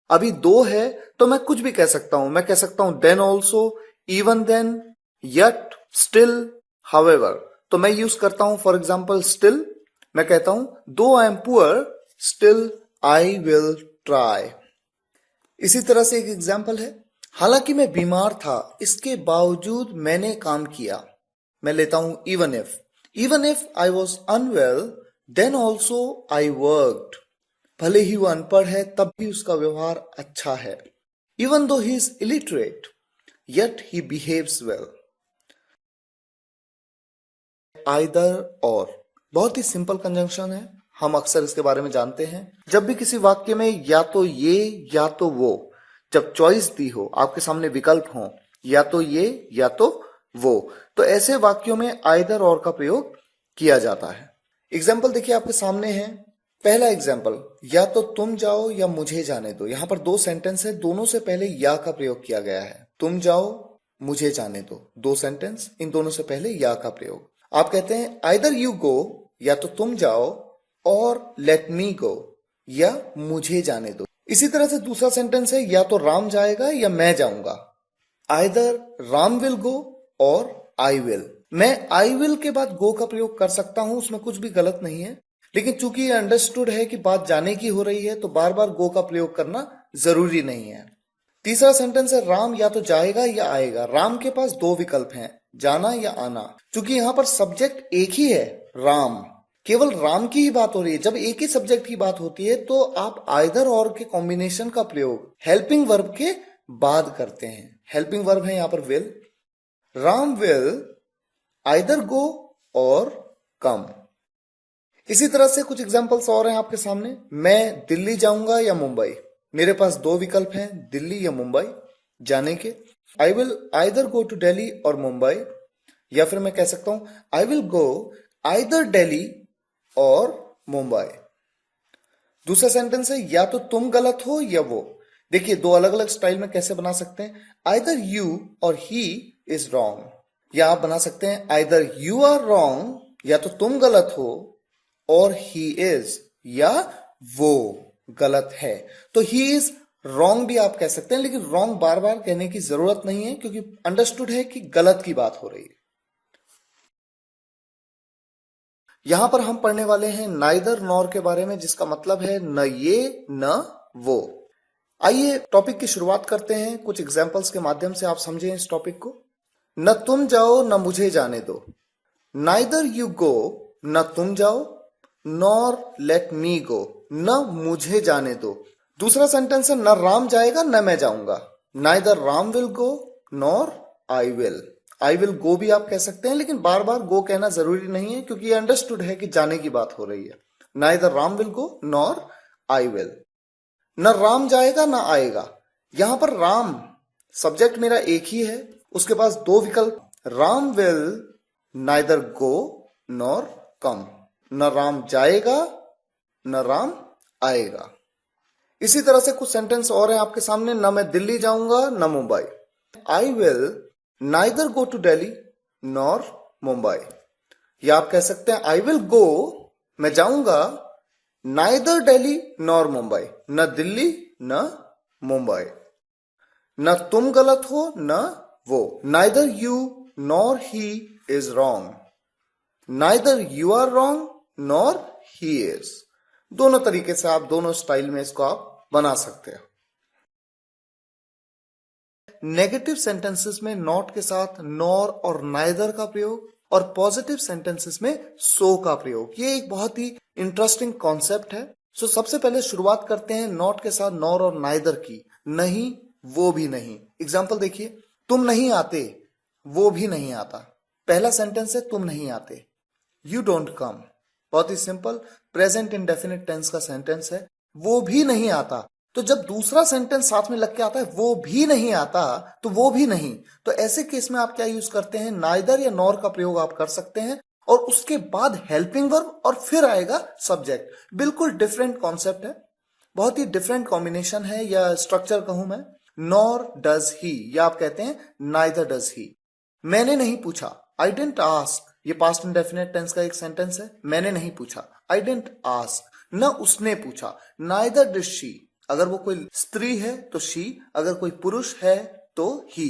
अभी दो है तो मैं कुछ भी कह सकता हूं। मैं कह सकता हूं then also, even then, yet, still, however. तो मैं यूज करता हूं फॉर एग्जाम्पल स्टिल। मैं कहता हूं दो I M poor still I will try. इसी तरह से एक एग्जाम्पल है, हालांकि मैं बीमार था इसके बावजूद मैंने काम किया। मैं लेता हूं even if I was unwell then also I worked. भले ही वो अनपढ़ है तब भी उसका व्यवहार अच्छा है। Even though he is illiterate yet he behaves well. Either और बहुत ही सिंपल कंजंक्शन है, हम अक्सर इसके बारे में जानते हैं। जब भी किसी वाक्य में या तो ये या तो वो, जब चॉइस दी हो, आपके सामने विकल्प हो या तो ये या तो वो, तो ऐसे वाक्यों में आइदर और का प्रयोग किया जाता है। एग्जाम्पल देखिए आपके सामने है। पहला एग्जाम्पल, या तो तुम जाओ या मुझे जाने दो। यहां पर दो सेंटेंस है, दोनों से पहले या का प्रयोग किया गया है। तुम जाओ, मुझे जाने दो, दो सेंटेंस, इन दोनों से पहले या का प्रयोग। आप कहते हैं आइदर यू गो, या तो तुम जाओ, और लेट मी गो, या मुझे जाने दो। इसी तरह से दूसरा सेंटेंस है, या तो राम जाएगा या मैं जाऊंगा। आइदर राम विल गो और आई विल। मैं आई विल के बाद गो का प्रयोग कर सकता हूं, उसमें कुछ भी गलत नहीं है। लेकिन चूंकि ये अंडरस्टूड है कि बात जाने की हो रही है, तो बार बार गो का प्रयोग करना जरूरी नहीं है। तीसरा सेंटेंस है, राम या तो जाएगा या आएगा। राम के पास दो विकल्प हैं, जाना या आना। चूंकि यहां पर सब्जेक्ट एक ही है, राम, केवल राम की ही बात हो रही है। जब एक ही सब्जेक्ट की बात होती है तो आप आइदर और के कॉम्बिनेशन का प्रयोग हेल्पिंग वर्ब के बाद करते हैं। हेल्पिंग वर्ब है यहां पर विल। राम विल आइदर गो और कम। इसी तरह से कुछ एग्जांपल्स और हैं आपके सामने। मैं दिल्ली जाऊंगा या मुंबई। मेरे पास दो विकल्प हैं, दिल्ली या मुंबई जाने के। I will either go to Delhi or Mumbai, या फिर मैं कह सकता हूं I will go either Delhi or Mumbai. दूसरा सेंटेंस है, या तो तुम गलत हो या वो। देखिए दो अलग अलग स्टाइल में कैसे बना सकते हैं। आइदर यू और ही इज रॉन्ग, या आप बना सकते हैं आइदर यू आर रॉन्ग, या तो तुम गलत हो, और ही इज, या वो गलत है। तो ही इज रॉन्ग भी आप कह सकते हैं, लेकिन रॉन्ग बार बार कहने की जरूरत नहीं है, क्योंकि अंडरस्टूड है कि गलत की बात हो रही है। यहां पर हम पढ़ने वाले हैं नाइदर नॉर के बारे में, जिसका मतलब है न ये न वो। आइए टॉपिक की शुरुआत करते हैं, कुछ एग्जाम्पल्स के माध्यम से आप समझें इस टॉपिक को। न तुम जाओ न मुझे जाने दो। नाइदर यू गो, न तुम जाओ, नॉर लेट मी गो, न मुझे जाने दो। दूसरा सेंटेंस है, न राम जाएगा न मैं जाऊंगा। Neither Ram will go nor I will. I will गो भी आप कह सकते हैं, लेकिन बार बार गो कहना जरूरी नहीं है, क्योंकि अंडरस्टूड है कि जाने की बात हो रही है। Neither Ram will go nor I will. न राम जाएगा न आएगा। यहां पर राम सब्जेक्ट मेरा एक ही है, उसके पास दो विकल्प, Ram will neither go nor come. न राम जाएगा न राम आएगा। इसी तरह से कुछ सेंटेंस और हैं आपके सामने। न मैं दिल्ली जाऊंगा न Mumbai. I will neither go to Delhi nor Mumbai. या आप कह सकते हैं आई विल गो, मैं जाऊंगा, नाइदर दिल्ली नॉर मुंबई, न दिल्ली न मुंबई। न तुम गलत हो न वो। Neither you nor he is wrong. Neither you are wrong nor he is. दोनों तरीके से आप दोनों स्टाइल में इसको आप बना सकते हैं। नेगेटिव सेंटेंसेस में नॉट के साथ नॉर और नाइदर का प्रयोग, और पॉजिटिव सेंटेंसेस में सो का प्रयोग। ये एक बहुत ही इंटरेस्टिंग कॉन्सेप्ट है। सो सबसे पहले शुरुआत करते हैं नॉट के साथ नॉर और नाइदर की। नहीं, वो भी नहीं। एग्जाम्पल देखिए, तुम नहीं आते, वो भी नहीं आता। पहला सेंटेंस है तुम नहीं आते, यू डोंट कम। बहुत ही सिंपल प्रेजेंट इंडेफिनिट टेंस का सेंटेंस है, वो भी नहीं आता। तो जब दूसरा सेंटेंस साथ में लग के आता है वो भी नहीं आता, तो वो भी नहीं, तो ऐसे केस में आप क्या यूज करते हैं, नाइदर या नॉर का प्रयोग आप कर सकते हैं, और उसके बाद हेल्पिंग वर्ब और फिर आएगा सब्जेक्ट। बिल्कुल डिफरेंट कॉन्सेप्ट है, बहुत ही डिफरेंट कॉम्बिनेशन है या स्ट्रक्चर कहूं मैं। नॉर डज ही, या आप कहते हैं नाइदर डज ही। मैंने नहीं पूछा, आई डेंट आस्क, ये पास्ट इंडेफिनिट टेंस का एक सेंटेंस है। मैंने नहीं पूछा, आई डेंट आस्क। न उसने पूछा, नाइदर डिड शी। अगर वो कोई स्त्री है तो शी, अगर कोई पुरुष है तो ही।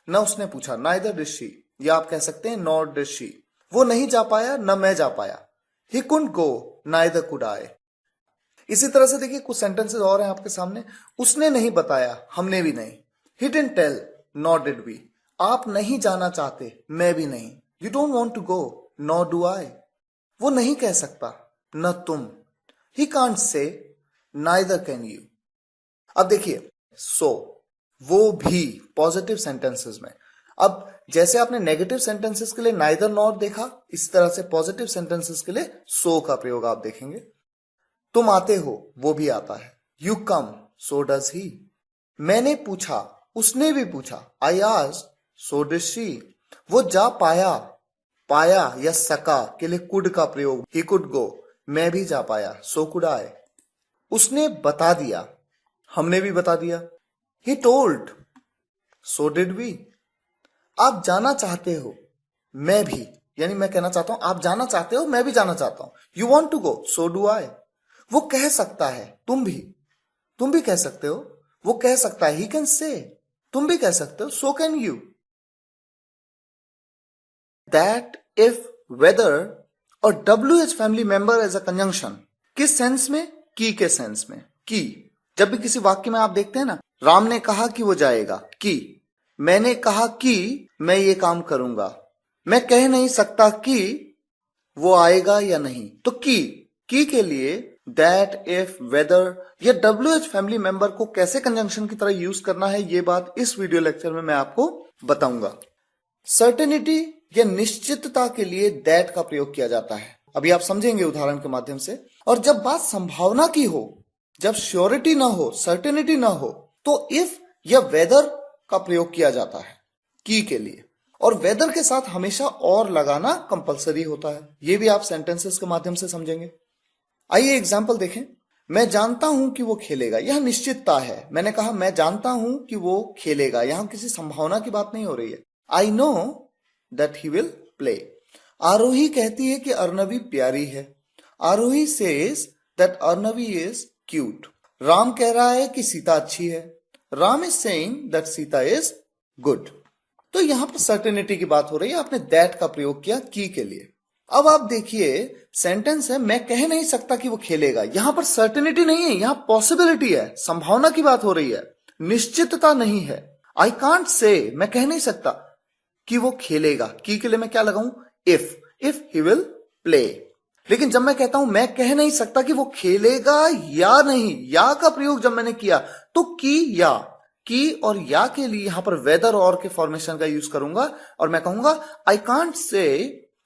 न उसने पूछा, नाइदर डिड शी, या आप कह सकते हैं नॉर डिड शी। वो नहीं जा पाया, न मैं जा पाया। He couldn't go, neither could I. इसी तरह से देखिए कुछ सेंटेंसेस और हैं आपके सामने। उसने नहीं बताया, हमने भी नहीं। He didn't tell, nor did we. आप नहीं जाना चाहते, मैं भी नहीं। You don't want to go, nor do I. वो नहीं कह सकता, न तुम। He can't say, neither can you. अब देखिए सो, वो भी पॉजिटिव सेंटेंसेस में। अब जैसे आपने नेगेटिव सेंटेंसेस के लिए नाइदर नॉर देखा, इस तरह से पॉजिटिव सेंटेंसेस के लिए सो का प्रयोग आप देखेंगे। तुम आते हो, वो भी आता है। You come, so does he. मैंने पूछा, उसने भी पूछा। I asked, so did she. वो जा पाया, पाया या सका के लिए कुड का प्रयोग। ही कुड गो, मैं भी जा पाया, सो कुड आई। उसने बता दिया, हमने भी बता दिया। He told, so did we. आप जाना चाहते हो, मैं भी, यानी मैं कहना चाहता हूं आप जाना चाहते हो, मैं भी जाना चाहता हूं। You want to go, so do I. वो कह सकता है, तुम भी कह सकते हो। वो कह सकता है, ही कैन से, तुम भी कह सकते हो, so can you. That, if, whether or WH family member as a conjunction. किस सेंस में? की के सेंस में। की जब भी किसी वाक्य में आप देखते हैं ना, राम ने कहा कि वो जाएगा, की। मैंने कहा कि मैं ये काम करूंगा। मैं कह नहीं सकता कि वो आएगा या नहीं, तो की के लिए दैट, इफ, वेदर या WH फैमिली मेंबर को कैसे कंजंक्शन की तरह यूज करना है, ये बात इस वीडियो लेक्चर में मैं आपको बताऊंगा। सर्टेनिटी या निश्चितता के लिए दैट का प्रयोग किया जाता है, अभी आप समझेंगे उदाहरण के माध्यम से। और जब बात संभावना की हो, जब श्योरिटी ना हो, सर्टेनिटी ना हो, तो इफ या वेदर का प्रयोग किया जाता है की के लिए। और वेदर के साथ हमेशा और लगाना कंपलसरी होता है, ये भी आप सेंटेंसेस के माध्यम से समझेंगे। आइए एग्जाम्पल देखें। मैं जानता हूं कि वो खेलेगा, यह निश्चितता है। मैंने कहा मैं जानता हूं कि वो खेलेगा, यहां किसी संभावना की बात नहीं हो रही है। I know that he will play. Aarohi कहती है कि अर्नवी प्यारी है। Aarohi says that Arnavi is cute. Ram कह रहा है कि सीता अच्छी है। Ram is saying that Sita is good. तो यहां पर सर्टेनिटी की बात हो रही है, आपने दैट का प्रयोग किया की के लिए। अब आप देखिए सेंटेंस है, मैं कह नहीं सकता कि वो खेलेगा। यहां पर सर्टेनिटी नहीं है, यहां पॉसिबिलिटी है, संभावना की बात हो रही है, निश्चितता नहीं है। आई कांट से, मैं कह नहीं सकता कि वो खेलेगा। की के लिए मैं क्या लगाऊं? If he will play. लेकिन जब मैं कहता हूं मैं कह नहीं सकता कि वो खेलेगा या नहीं, या का प्रयोग जब मैंने किया, तो की और या के लिए यहां पर वेदर और के फॉर्मेशन का यूज करूंगा और मैं कहूंगा I can't say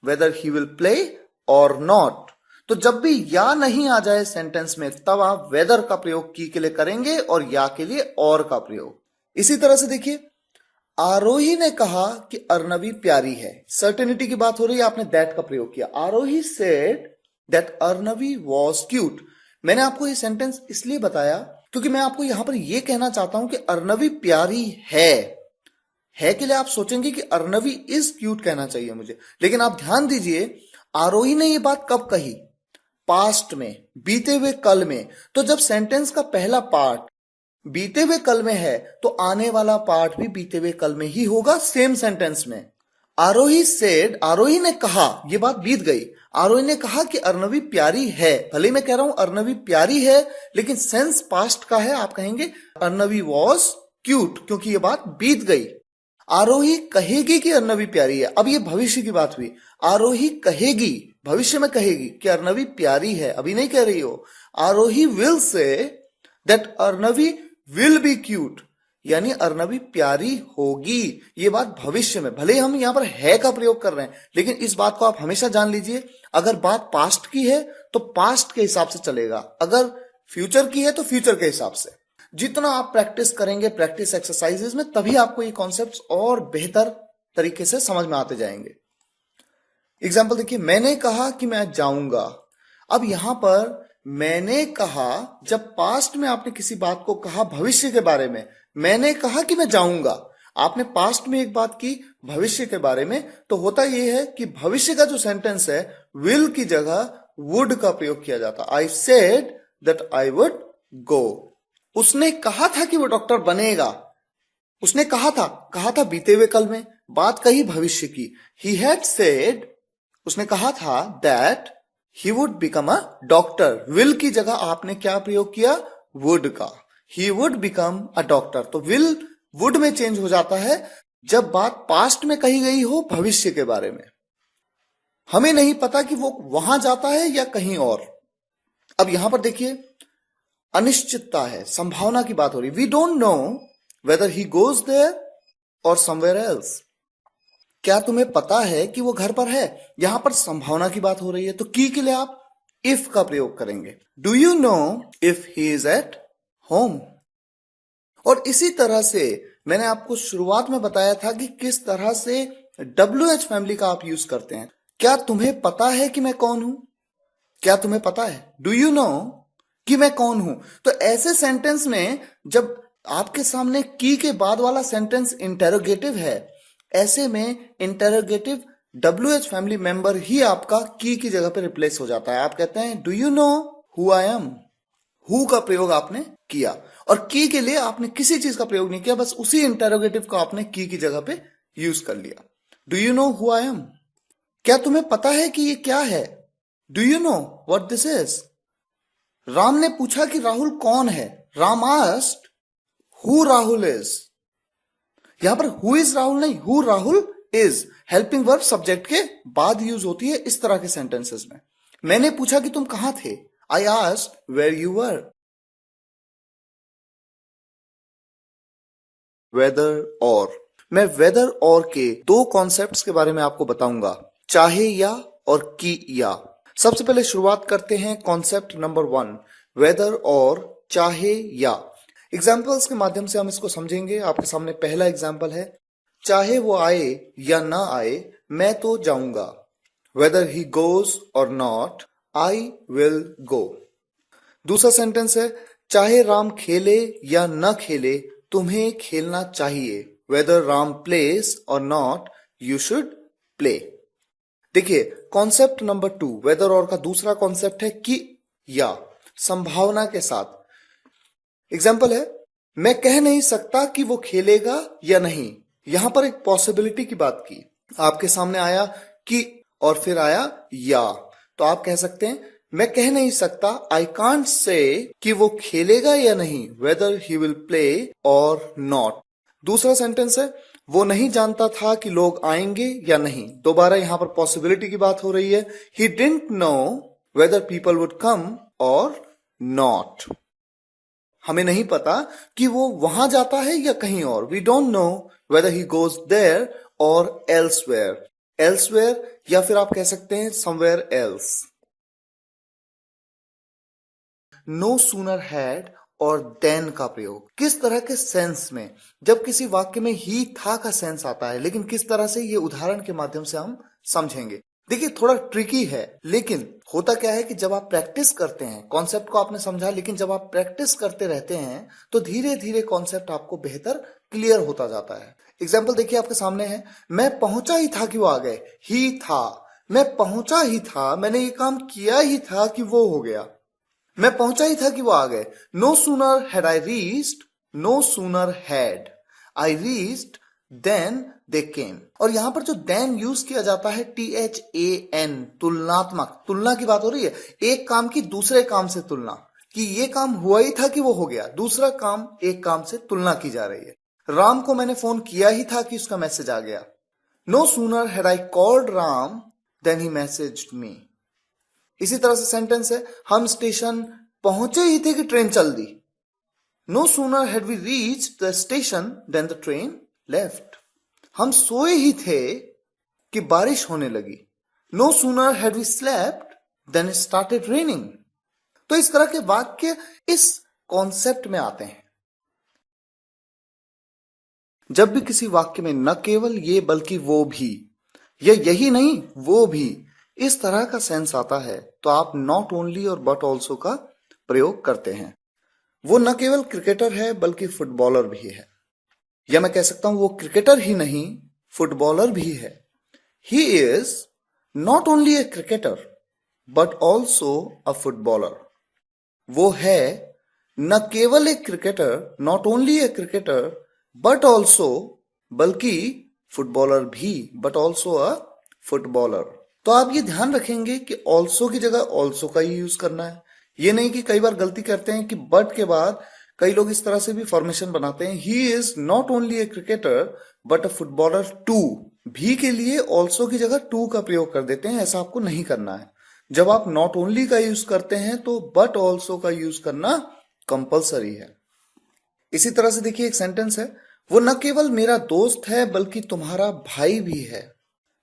weather he will play और नॉट। तो जब भी या नहीं आ जाए सेंटेंस में, तब आप वेदर का प्रयोग की के लिए करेंगे और या के लिए और का प्रयोग। इसी तरह से देखिए, आरोही ने कहा कि अर्नवी प्यारी है। सर्टेनिटी की बात हो रही है, आपने दैट का प्रयोग किया। आरोही सेड दैट अर्नवी वॉज क्यूट। मैंने आपको ये सेंटेंस इसलिए बताया क्योंकि मैं आपको यहां पर यह कहना चाहता हूं कि अर्नवी प्यारी है के लिए आप सोचेंगे कि अर्नवी इज क्यूट कहना चाहिए मुझे, लेकिन आप ध्यान दीजिए आरोही ने यह बात कब कही? पास्ट में, बीते हुए कल में। तो जब सेंटेंस का पहला पार्ट बीते हुए कल में है, तो आने वाला पार्ट भी बीते हुए कल में ही होगा सेम सेंटेंस में। आरोही सेड, आरोही ने कहा, यह बात बीत गई। आरोही ने कहा कि अर्नवी प्यारी है। भले मैं कह रहा हूं अर्नवी प्यारी है, लेकिन सेंस पास्ट का है। आप कहेंगे अर्नवी वॉज क्यूट, क्योंकि यह बात बीत गई। आरोही कहेगी कि अर्नवी प्यारी है। अब ये भविष्य की बात हुई। आरोही कहेगी, भविष्य में कहेगी कि अर्नवी प्यारी है, अभी नहीं कह रही हो। Aarohi will say that Arnavi will be cute, यानी अर्नवी प्यारी होगी। ये बात भविष्य में, भले हम यहां पर है का प्रयोग कर रहे हैं, लेकिन इस बात को आप हमेशा जान लीजिए, अगर बात पास्ट की है तो पास्ट के हिसाब से चलेगा, अगर फ्यूचर की है तो फ्यूचर के हिसाब से। जितना आप प्रैक्टिस करेंगे प्रैक्टिस एक्सरसाइजेस में, तभी आपको ये कॉन्सेप्ट्स और बेहतर तरीके से समझ में आते जाएंगे। एग्जाम्पल देखिए, मैंने कहा कि मैं जाऊंगा। अब यहां पर मैंने कहा, जब पास्ट में आपने किसी बात को कहा भविष्य के बारे में, मैंने कहा कि मैं जाऊंगा, आपने पास्ट में एक बात की भविष्य के बारे में, तो होता यह है कि भविष्य का जो सेंटेंस है विल की जगह वुड का प्रयोग किया जाता। I said that I would go. उसने कहा था कि वो डॉक्टर बनेगा, उसने कहा था बीते हुए कल में, बात कही भविष्य की। ही हैड सेड, उसने कहा था that he would become a doctor. Will की जगह आपने क्या प्रयोग किया? वुड का। He would become a doctor. तो विल वुड में चेंज हो जाता है जब बात पास्ट में कही गई हो भविष्य के बारे में। हमें नहीं पता कि वो वहां जाता है या कहीं और। अब यहां पर देखिए अनिश्चितता है, संभावना की बात हो रही। We don't know whether he goes there or somewhere else. क्या तुम्हें पता है कि वो घर पर है? यहां पर संभावना की बात हो रही है, तो की के लिए आप इफ का प्रयोग करेंगे। Do you know if he is at home? और इसी तरह से मैंने आपको शुरुआत में बताया था कि किस तरह से WH फैमिली का आप यूज करते हैं। क्या तुम्हें पता है कि मैं कौन हूं? क्या तुम्हें पता है? डू यू नो कि मैं कौन हूं? तो ऐसे सेंटेंस में जब आपके सामने की के बाद वाला सेंटेंस इंटेरोगेटिव है, ऐसे में इंटेरोगेटिव WH फैमिली मेंबर ही आपका की जगह पे रिप्लेस हो जाता है। आप कहते हैं do you know who I am? Who का प्रयोग आपने किया और की के लिए आपने किसी चीज का प्रयोग नहीं किया, बस उसी इंटेरोगेटिव को आपने की जगह पे यूज कर लिया। Do you know who I am? क्या तुम्हें पता है कि ये क्या है? Do you know what this is? Ram ने पूछा कि राहुल कौन है। Ram asked who Rahul is. यहां पर हु इज राहुल नहीं, who Rahul is helping verb subject के बाद यूज होती है इस तरह के सेंटेंसेस में। मैंने पूछा कि तुम कहां थे। I asked where you were. Whether or, मैं वेदर और के दो कॉन्सेप्ट्स के बारे में आपको बताऊंगा, चाहे या और की या। सबसे पहले शुरुआत करते हैं कॉन्सेप्ट नंबर 1, वेदर और चाहे या। एग्जाम्पल्स के माध्यम से हम इसको समझेंगे। आपके सामने पहला एग्जाम्पल है, चाहे वो आए या ना आए मैं तो जाऊंगा। वेदर ही गोज और नॉट आई विल गो। दूसरा सेंटेंस है, चाहे राम खेले या न खेले तुम्हें खेलना चाहिए। वेदर राम प्लेस और नॉट यू शुड प्ले। देखिए कॉन्सेप्ट नंबर 2, वेदर और का दूसरा कॉन्सेप्ट है कि या, संभावना के साथ। एग्जाम्पल है, मैं कह नहीं सकता कि वो खेलेगा या नहीं। यहां पर एक पॉसिबिलिटी की बात की। आपके सामने आया कि और फिर आया या, तो आप कह सकते हैं मैं कह नहीं सकता, आई कांट से कि वो खेलेगा या नहीं, वेदर ही विल प्ले और नॉट। दूसरा सेंटेंस है, वो नहीं जानता था कि लोग आएंगे या नहीं। दोबारा यहां पर पॉसिबिलिटी की बात हो रही है। He didn't know whether people would come और नॉट। हमें नहीं पता कि वो वहां जाता है या कहीं और। We don't know whether he goes there or elsewhere. Elsewhere या फिर आप कह सकते हैं somewhere else. No sooner had और देन का प्रयोग किस तरह के सेंस में? जब किसी वाक्य में ही था का सेंस आता है, लेकिन किस तरह से ये उदाहरण के माध्यम से हम समझेंगे। देखिए थोड़ा ट्रिकी है, लेकिन होता क्या है कि जब आप प्रैक्टिस करते हैं, कॉन्सेप्ट को आपने समझा, लेकिन जब आप प्रैक्टिस करते रहते हैं तो धीरे धीरे कॉन्सेप्ट आपको बेहतर क्लियर होता जाता है। एग्जाम्पल देखिए आपके सामने है, मैं पहुंचा ही था कि वो आ गए। ही था, मैं पहुंचा ही था, मैंने ये काम किया ही था कि वो हो गया। मैं पहुंचा ही था कि वो आ गए। No sooner had I reached, no sooner had I reached then they came. और यहां पर जो देन यूज किया जाता है THAN, तुलनात्मक, तुलना की बात हो रही है। एक काम की दूसरे काम से तुलना, कि ये काम हुआ ही था कि वो हो गया, दूसरा काम एक काम से तुलना की जा रही है। राम को मैंने फोन किया ही था कि उसका मैसेज आ गया। No sooner had I called Ram then he messaged me. इसी तरह से सेंटेंस है, हम स्टेशन पहुंचे ही थे कि ट्रेन चल दी। No sooner had we reach the station then the train left. हम सोए ही थे कि बारिश होने लगी। No sooner had we slept then it started raining. तो इस तरह के वाक्य इस कॉन्सेप्ट में आते हैं। जब भी किसी वाक्य में न केवल ये बल्कि वो भी, या यही नहीं वो भी, इस तरह का सेंस आता है तो आप नॉट ओनली और बट ऑल्सो का प्रयोग करते हैं। वो न केवल क्रिकेटर है बल्कि फुटबॉलर भी है, या मैं कह सकता हूं वो क्रिकेटर ही नहीं फुटबॉलर भी है। He is not only a cricketer but also a footballer. वो है न केवल एक cricketer, not only a cricketer but also, बल्कि फुटबॉलर भी, बट ऑल्सो अ फुटबॉलर। तो आप ये ध्यान रखेंगे कि ऑल्सो की जगह ऑल्सो का ही यूज करना है। ये नहीं कि कई बार गलती करते हैं कि बट के बाद कई लोग इस तरह से भी फॉर्मेशन बनाते हैं, he is not only a cricketer but a footballer too. भी के लिए ऑल्सो की जगह टू का प्रयोग कर देते हैं, ऐसा आपको नहीं करना है। जब आप नॉट ओनली का यूज करते हैं तो बट ऑल्सो का यूज करना कंपलसरी है। इसी तरह से देखिए एक सेंटेंस है, वो न केवल मेरा दोस्त है बल्कि तुम्हारा भाई भी है।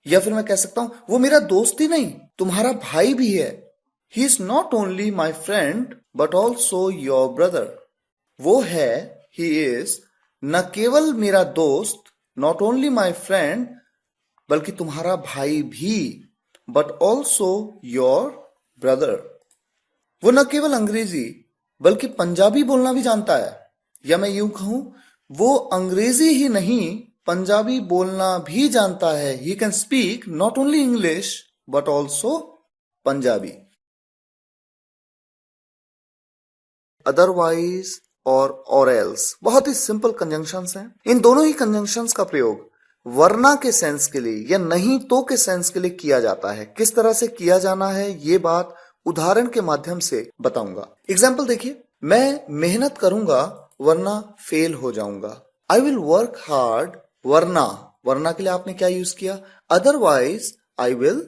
या फिर मैं कह सकता हूं वो मेरा दोस्त ही नहीं तुम्हारा भाई भी है। He is not only my friend but also your brother. वो है, ही इज न केवल मेरा दोस्त, नॉट ओनली माई फ्रेंड, बल्कि तुम्हारा भाई भी, बट ऑल्सो योर ब्रदर। वो न केवल अंग्रेजी बल्कि पंजाबी बोलना भी जानता है। या मैं यूं कहूं वो अंग्रेजी ही नहीं पंजाबी बोलना भी जानता है। He can speak not only English but also Punjabi. Otherwise और एल्स बहुत ही सिंपल कंजंक्शंस हैं। इन दोनों ही कंजंक्शंस का प्रयोग वरना के सेंस के लिए या नहीं तो के सेंस के लिए किया जाता है। किस तरह से किया जाना है ये बात उदाहरण के माध्यम से बताऊंगा। एग्जाम्पल देखिए, मैं मेहनत करूंगा वरना फेल हो जाऊंगा। आई विल वर्क हार्ड वरना, वरना के लिए आपने क्या यूज किया, अदरवाइज आई विल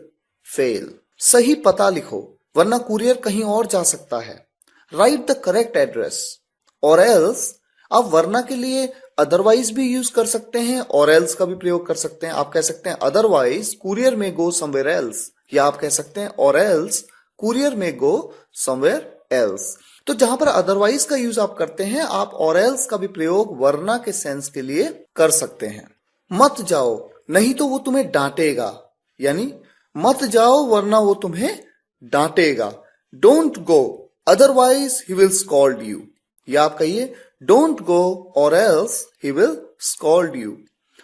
फेल। सही पता लिखो वरना कुरियर कहीं और जा सकता है। राइट द करेक्ट एड्रेस और एल्स। आप वरना के लिए अदरवाइज भी यूज कर सकते हैं और एल्स का भी प्रयोग कर सकते हैं। आप कह सकते हैं अदरवाइज कुरियर में गो समवेयर एल्स, या आप कह सकते हैं और एल्स कुरियर में गो समवेयर एल्स। तो जहां पर अदरवाइज का यूज आप करते हैं, आप और एल्स का भी प्रयोग वरना के सेंस के लिए कर सकते हैं। मत जाओ नहीं तो वो तुम्हें डांटेगा, यानी मत जाओ वरना वो तुम्हें डांटेगा। Don't go otherwise he will scold you, या आप कहिए don't go or else he will scold you.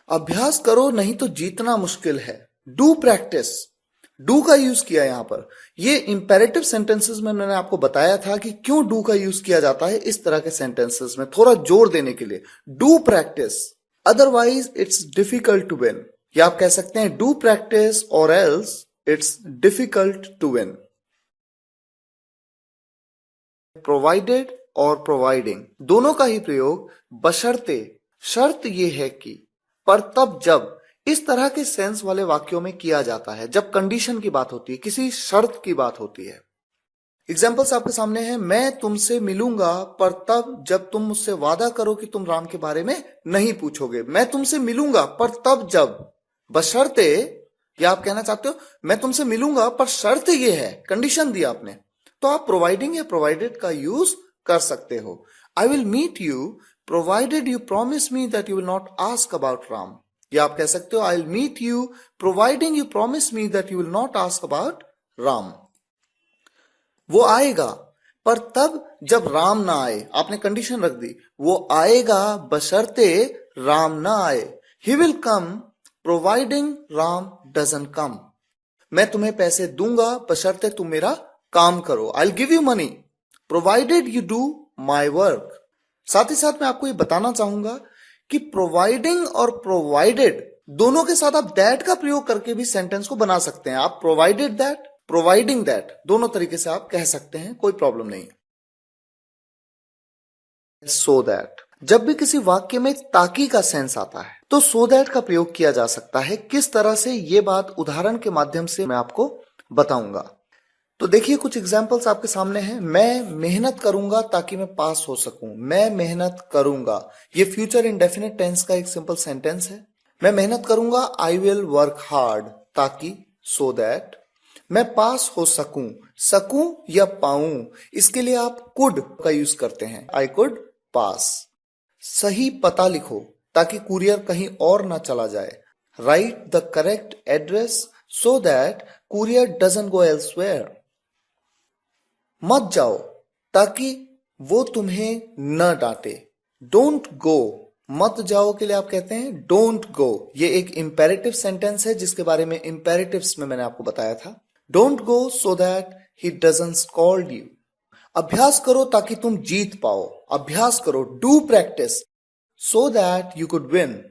अभ्यास करो नहीं तो जीतना मुश्किल है। डू प्रैक्टिस, डू का यूज किया यहां पर। ये इंपेरेटिव सेंटेंसेस में मैंने आपको बताया था कि क्यों डू का यूज किया जाता है इस तरह के सेंटेंसेस में, थोड़ा जोर देने के लिए। Do practice otherwise it's difficult to win, या आप कह सकते हैं do practice or else it's difficult to win. Provided और प्रोवाइडिंग दोनों का ही प्रयोग बशर्ते, शर्त यह है कि, पर तब जब, इस तरह के सेंस वाले वाक्यों में किया जाता है जब कंडीशन की बात होती है, किसी शर्त की बात होती है। एग्जाम्पल्स आपके सामने हैं, मैं तुमसे मिलूंगा पर तब जब तुम मुझसे वादा करो कि तुम राम के बारे में नहीं पूछोगे। मैं तुमसे मिलूंगा पर तब जब, बशर्ते, या आप कहना चाहते हो मैं तुमसे मिलूंगा पर शर्त ये है, कंडीशन दी आपने, तो आप प्रोवाइडिंग या प्रोवाइडेड का यूज कर सकते हो। I will meet you provided you promise me that you will not ask about Ram, या आप कह सकते हो I will meet you providing you promise me that you will not ask about Ram. वो आएगा पर तब जब राम ना आए, आपने कंडीशन रख दी, वो आएगा बशर्ते राम ना आए। He will come providing Ram doesn't कम, मैं तुम्हें पैसे दूंगा बशर्ते तुम मेरा काम करो। I will give you money provided you do my work. साथ ही साथ मैं आपको ये बताना चाहूंगा कि प्रोवाइडिंग और प्रोवाइडेड दोनों के साथ आप दैट का प्रयोग करके भी सेंटेंस को बना सकते हैं। आप प्रोवाइडेड दैट, प्रोवाइडिंग दैट दोनों तरीके से आप कह सकते हैं, कोई प्रॉब्लम नहीं है। सो दैट, जब भी किसी वाक्य में ताकि का सेंस आता है तो सो दैट का प्रयोग किया जा सकता है। किस तरह से, ये बात उदाहरण के माध्यम से मैं आपको बताऊंगा। तो देखिए कुछ एग्जाम्पल्स आपके सामने हैं। मैं मेहनत करूंगा ताकि मैं पास हो सकूं। मैं मेहनत करूंगा, ये फ्यूचर इंडेफिनिट टेंस का एक सिंपल सेंटेंस है। मैं मेहनत करूंगा, आई विल वर्क हार्ड, ताकि, सो दैट। मैं पास हो सकूं, सकूं या पाऊं, इसके लिए आप कुड का यूज करते हैं, आई कुड पास। सही पता लिखो ताकि कुरियर कहीं और ना चला जाए। Write the correct address so that courier doesn't go elsewhere. मत जाओ ताकि वो तुम्हें न डांटे. डोंट गो, मत जाओ के लिए आप कहते हैं डोंट गो. ये एक इंपेरेटिव सेंटेंस है जिसके बारे में इंपेरेटिव्स में मैंने आपको बताया था. Don't go so that he doesn't scold you. अभ्यास करो ताकि तुम जीत पाओ. अभ्यास करो, do practice so that you could win.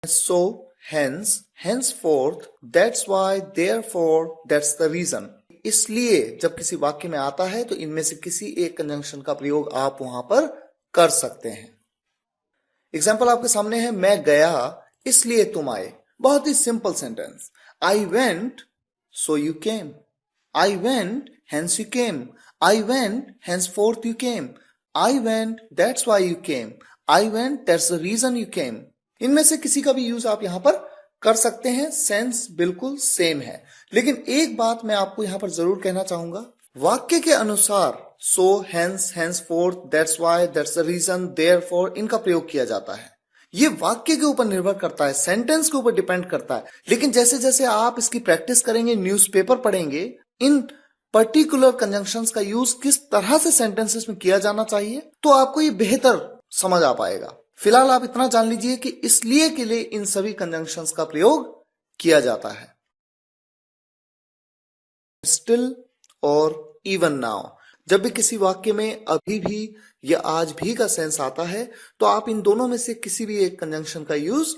So, hence, henceforth, that's why, therefore, that's the reason. इसलिए जब किसी वाक्य में आता है तो इनमें से किसी एक कंजंक्शन का प्रयोग आप वहां पर कर सकते हैं. एग्जाम्पल आपके सामने है, मैं गया इसलिए तुम आए. बहुत ही सिंपल sentence. I went so you came. I went hence you came. I went henceforth you came. I went that's why you came. I went that's the reason you came. इनमें से किसी का भी यूज आप यहां पर कर सकते हैं. सेंस बिल्कुल सेम है. लेकिन एक बात मैं आपको यहां पर जरूर कहना चाहूंगा. वाक्य के अनुसार सो, hence, henceforth, that's why, that's the reason, therefore इनका प्रयोग किया जाता है. ये वाक्य के ऊपर निर्भर करता है, सेंटेंस के ऊपर डिपेंड करता है. लेकिन जैसे जैसे आप इसकी प्रैक्टिस करेंगे, न्यूज़पेपर पढ़ेंगे, इन पर्टिकुलर कंजंक्शंस का यूज किस तरह से सेंटेंसेस में किया जाना चाहिए, तो आपको ये बेहतर समझ आ पाएगा. फिलहाल आप इतना जान लीजिए कि इसलिए के लिए इन सभी कंजंक्शंस का प्रयोग किया जाता है. स्टिल और इवन नाउ. जब भी किसी वाक्य में अभी भी या आज भी का सेंस आता है तो आप इन दोनों में से किसी भी एक कंजंक्शन का यूज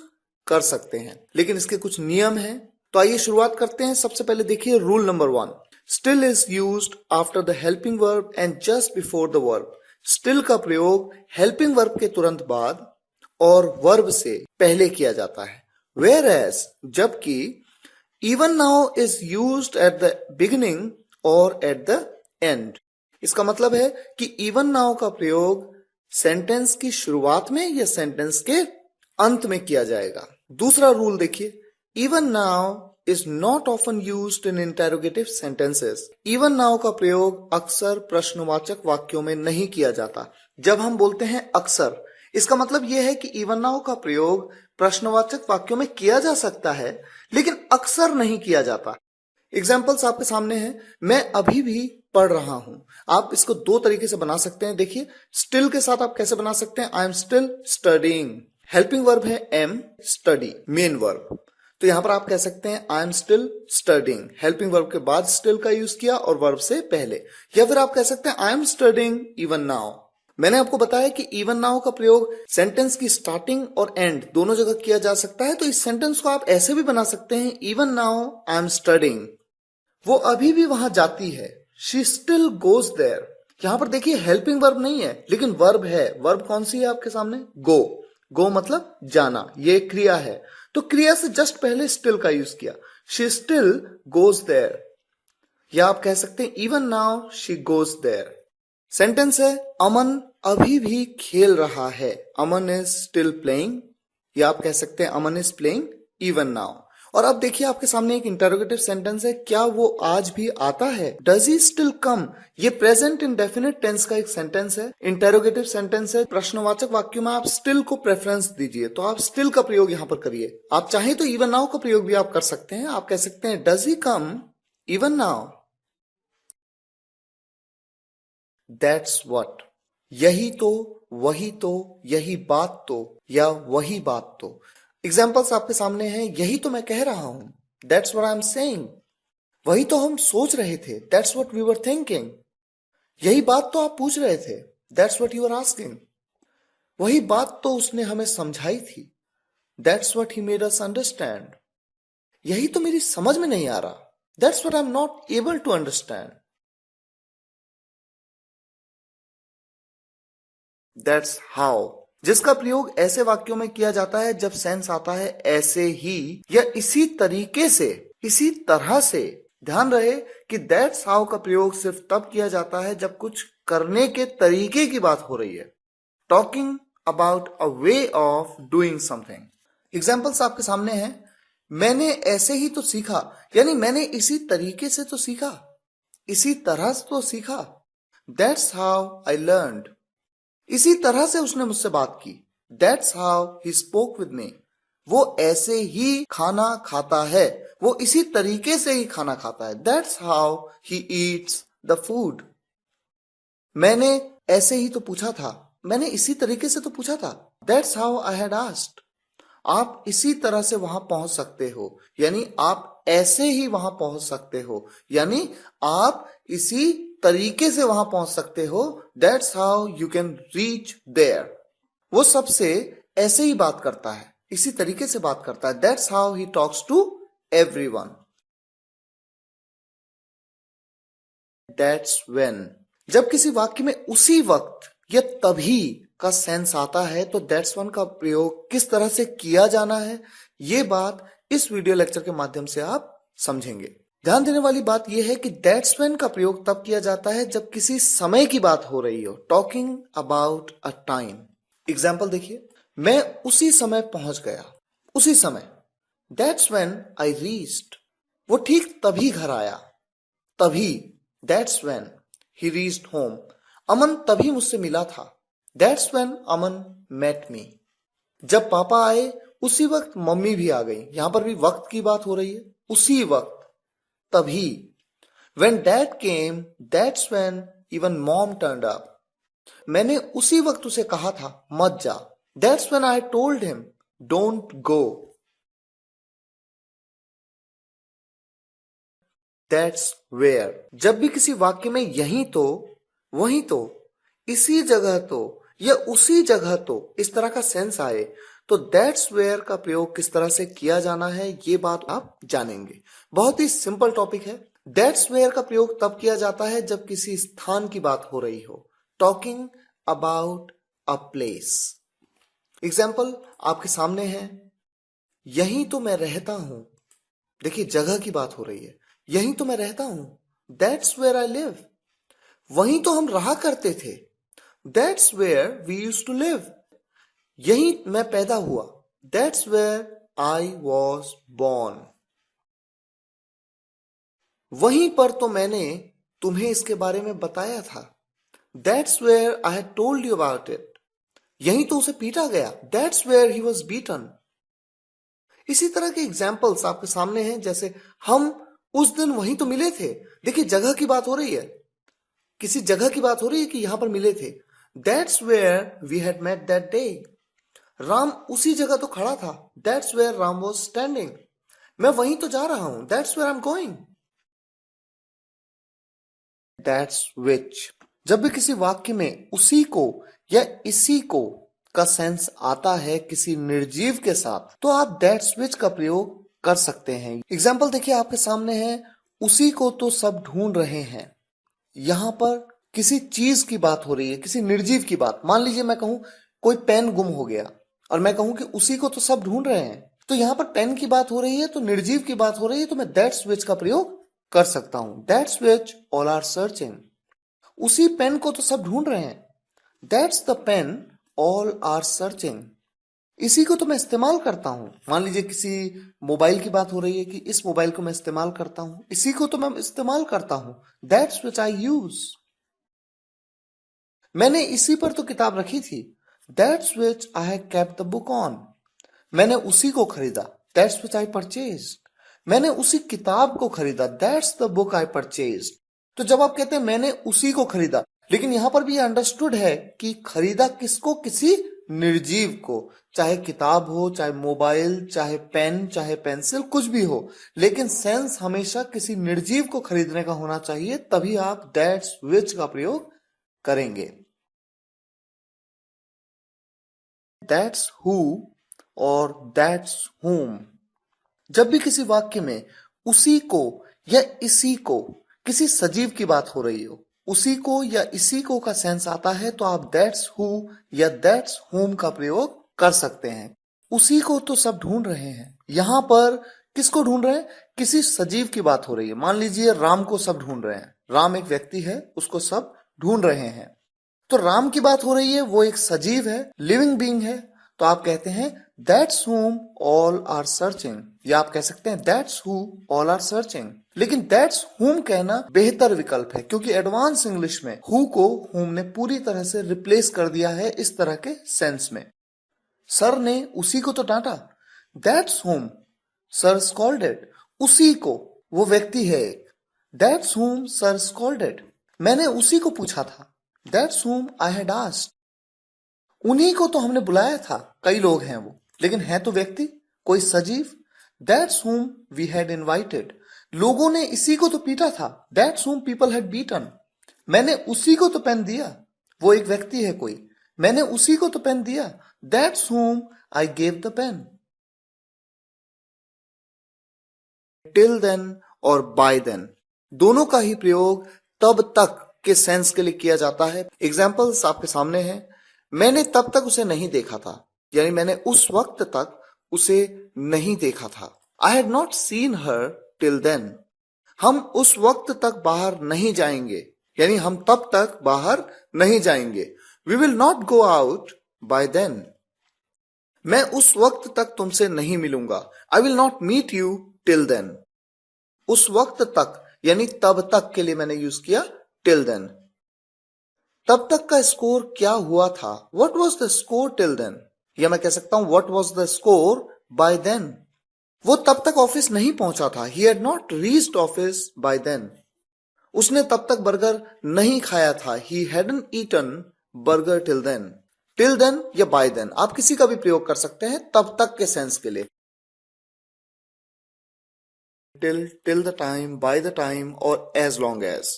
कर सकते हैं. लेकिन इसके कुछ नियम हैं. तो आइए शुरुआत करते हैं. सबसे पहले देखिए rule number 1. Still is used after the helping verb and just before the verb. Still का प्रयोग हेल्पिंग वर्ब के तुरंत बाद और वर्ब से पहले किया जाता है. वेयर एज, जबकि even now is used at the beginning और एट द एंड. इसका मतलब है कि इवन नाउ का प्रयोग सेंटेंस की शुरुआत में या सेंटेंस के अंत में किया जाएगा. दूसरा रूल देखिए. Even now is not often used in interrogative sentences. Even now का प्रयोग अक्सर प्रश्नवाचक वाक्यों में नहीं किया जाता. जब हम बोलते हैं अक्सर, इसका मतलब यह है कि इवन नाउ का प्रयोग प्रश्नवाचक वाक्यों में किया जा सकता है लेकिन अक्सर नहीं किया जाता. एग्जाम्पल्स आपके सामने हैं. मैं अभी भी पढ़ रहा हूं. आप इसको दो तरीके से बना सकते हैं. देखिए, स्टिल के साथ आप कैसे बना सकते हैं. I am still studying. Helping verb है एम, स्टडी मेन वर्ब. तो यहां पर आप कह सकते हैं I am still studying. Helping verb के बाद स्टिल का यूज किया और वर्ब से पहले. या फिर आप कह सकते हैं I am studying even now. मैंने आपको बताया कि इवन नाउ का प्रयोग सेंटेंस की स्टार्टिंग और एंड दोनों जगह किया जा सकता है. तो इस सेंटेंस को आप ऐसे भी बना सकते हैं. Even now I am studying. वो अभी भी वहां जाती है. She still goes there. यहां पर देखिए हेल्पिंग वर्ब नहीं है लेकिन वर्ब है. वर्ब कौन सी है आपके सामने. गो. गो मतलब जाना. ये क्रिया है तो क्रिया से जस्ट पहले स्टिल का यूज किया. She still goes there. या आप कह सकते हैं even now she goes there. Sentence है अमन अभी भी खेल रहा है. Aman is still playing. या आप कह सकते हैं Aman is playing even now. और अब देखिए आपके सामने एक इंटरोगेटिव सेंटेंस है. क्या वो आज भी आता है. Does he still come. ये प्रेजेंट इंडेफिनिट टेंस का एक सेंटेंस है. इंटरोगेटिव सेंटेंस है. प्रश्नवाचक वाक्यों में आप स्टिल को प्रेफरेंस दीजिए. तो आप स्टिल का प्रयोग यहां पर करिए. आप चाहें तो इवन नाउ का प्रयोग भी आप कर सकते हैं. आप कह सकते हैं does he come even now. That's what. यही तो, वही तो, यही बात तो, या वही बात तो. एग्जाम्पल्स आपके सामने हैं. यही तो मैं कह रहा हूं. That's what I am saying. वही तो हम सोच रहे थे. That's what we were thinking. यही बात तो आप पूछ रहे थे. That's what you are asking. वही बात तो उसने हमें समझाई थी. That's what he made us understand. यही तो मेरी समझ में नहीं आ रहा. That's what I am not able to understand. That's how. जिसका प्रयोग ऐसे वाक्यों में किया जाता है जब सेंस आता है ऐसे ही या इसी तरीके से, इसी तरह से. ध्यान रहे कि दैट्स हाउ का प्रयोग सिर्फ तब किया जाता है जब कुछ करने के तरीके की बात हो रही है. Talking about a way of doing something. Examples आपके सामने हैं. मैंने ऐसे ही तो सीखा. यानी मैंने इसी तरीके से तो सीखा, इसी तरह से तो सीखा. That's how I learned. इसी तरह से उसने मुझसे बात की. That's how he spoke with me. वो ऐसे ही खाना खाता है, वो इसी तरीके से ही खाना खाता है। That's how he eats the food. मैंने ऐसे ही तो पूछा था, मैंने इसी तरीके से तो पूछा था। That's how I had asked. आप इसी तरह से वहां पहुंच सकते हो, यानी आप ऐसे ही वहां पहुंच सकते हो, यानी आप इसी तरीके से वहां पहुंच सकते हो। That's how you can reach there. वो सबसे ऐसे ही बात करता है, इसी तरीके से बात करता है। That's how he talks to everyone. That's when. जब किसी वाक्य में उसी वक्त या तभी का सेंस आता है तो दैट्स वन का प्रयोग किस तरह से किया जाना है, ये बात इस वीडियो लेक्चर के माध्यम से आप समझेंगे। ध्यान देने वाली बात यह है कि दैट्स व्हेन का प्रयोग तब किया जाता है जब किसी समय की बात हो रही हो, talking about a time. Example देखिए, मैं उसी समय पहुंच गया, उसी समय। That's when I reached. वो ठीक तभी घर आया, तभी। That's when he reached home. Aman तभी मुझसे मिला था। That's when Aman met me. जब पापा आए उसी वक्त मम्मी भी आ गई। यहां पर भी वक्त की बात हो रही है, उसी वक्त, तभी। When dad came, that's when even mom turned up. मैंने उसी वक्त उसे कहा था मत जा। That's when I told him don't go. That's where. जब भी किसी वाक्य में यहीं तो, वहीं तो, इसी जगह तो या उसी जगह तो इस तरह का सेंस आए तो दैट्स वेयर का प्रयोग किस तरह से किया जाना है ये बात आप जानेंगे। बहुत ही सिंपल टॉपिक है। दैट्स वेयर का प्रयोग तब किया जाता है जब किसी स्थान की बात हो रही हो, talking about a place. Example आपके सामने है, यहीं तो मैं रहता हूं। देखिए जगह की बात हो रही है, यहीं तो मैं रहता हूं। That's where I live. वहीं तो हम रहा करते थे। That's where we used to live. यहीं मैं पैदा हुआ। That's where I was born. वहीं पर तो मैंने तुम्हें इसके बारे में बताया था। That's where I had told you about it. यहीं तो उसे पीटा गया। That's where he was beaten. इसी तरह के एग्जाम्पल्स आपके सामने हैं, जैसे हम उस दिन वहीं तो मिले थे। देखिए जगह की बात हो रही है, किसी जगह की बात हो रही है कि यहां पर मिले थे। That's where we had met that day. Ram उसी जगह तो खड़ा था। That's where Ram was standing. मैं वहीं तो जा रहा हूं। That's where I am going. That's which. जब भी किसी वाक्य में उसी को या इसी को का सेंस आता है किसी निर्जीव के साथ तो आप दैट्स विच का प्रयोग कर सकते हैं। एग्जाम्पल देखिए आपके सामने है, उसी को तो सब ढूंढ रहे हैं। यहां पर किसी चीज की बात हो रही है, किसी निर्जीव की बात। मान लीजिए मैं कहूं कोई पेन गुम हो गया और मैं कहूं कि उसी को तो सब ढूंढ रहे हैं, तो यहां पर पेन की बात हो रही है, तो निर्जीव की बात हो रही है, तो मैं दैट्स विच का प्रयोग कर सकता हूं। That's which all are searching. उसी पेन को तो सब ढूंढ रहे हैं। That's the pen all are searching. इसी को तो मैं इस्तेमाल करता हूं। मान लीजिए किसी मोबाइल की बात हो रही है कि इस मोबाइल को मैं इस्तेमाल करता हूं, इसी को तो मैं इस्तेमाल करता हूं। That's which I use. मैंने इसी पर तो किताब रखी थी। That's which I have kept the book on. मैंने उसी को खरीदा। That's which I purchase. मैंने उसी किताब को खरीदा। That's the book I purchase. तो जब आप कहते हैं मैंने उसी को खरीदा, लेकिन यहां पर भी अंडरस्टूड है कि खरीदा किसको, किसी निर्जीव को। चाहे किताब हो, चाहे मोबाइल, चाहे पेन, चाहे पेंसिल, कुछ भी हो, लेकिन सेंस हमेशा किसी निर्जीव को खरीदने का होना चाहिए, तभी आप दैट्स विच का प्रयोग करेंगे। दैट्स हु और दैट्स whom। जब भी किसी वाक्य में उसी को या इसी को, किसी सजीव की बात हो रही हो, उसी को या इसी को का सेंस आता है तो आप दैट्स हु या दैट्स whom का प्रयोग कर सकते हैं। उसी को तो सब ढूंढ रहे हैं। यहां पर किसको ढूंढ रहे हैं? किसी सजीव की बात हो रही है। मान लीजिए राम को सब ढूंढ रहे हैं। राम एक व्यक्ति है, उसको सब ढूंढ रहे हैं। तो राम की बात हो रही है, वो एक सजीव है, लिविंग बीइंग है, तो आप कहते हैं that's whom all are searching, या आप कह सकते हैं that's who all are searching। लेकिन दैट्स whom कहना बेहतर विकल्प है, क्योंकि एडवांस इंग्लिश में who को whom ने पूरी तरह से रिप्लेस कर दिया है इस तरह के सेंस में। सर ने उसी को तो डांटा। दैट्स whom सर स्कॉल्डेड, उसी को, वो व्यक्ति है एक। दैट्स whom सर स्कॉल्डेड, मैंने उसी को पूछा था। That's whom I had asked, उन्हीं को तो हमने बुलाया था। कई लोग हैं वो, लेकिन है तो व्यक्ति, कोई सजीव। That's whom we had invited, लोगों ने इसी को तो पीटा था। That's whom people had beaten, मैंने उसी को तो पेन दिया, वो एक व्यक्ति है कोई, मैंने उसी को तो पेन दिया। That's whom I gave the pen. Till then और बाय देन दोनों का ही प्रयोग तब तक के सेंस के लिए किया जाता है। एग्जाम्पल्स आपके सामने हैं। मैंने तब तक उसे नहीं देखा था, यानी मैंने उस वक्त तक उसे नहीं देखा था। I had not seen her till then, हम उस वक्त तक बाहर नहीं जाएंगे, यानी हम तब तक बाहर नहीं जाएंगे। We will not go out by then, मैं उस वक्त तक तुमसे नहीं मिलूंगा। I will not meet you till then, उस वक्त तक यानी तब तक के लिए मैंने यूज किया टिल देन। तब तक का स्कोर क्या हुआ था? What was the score till then, या मैं कह सकता हूं what was the score by then. वो तब तक ऑफिस नहीं पहुंचा था। He had not reached office by then, उसने तब तक बर्गर नहीं खाया था। He hadn't eaten burger till then. Till then या बाय देन आप किसी का भी प्रयोग कर सकते हैं तब तक के सेंस के लिए। Till the time, by the time और एज लॉन्ग एज,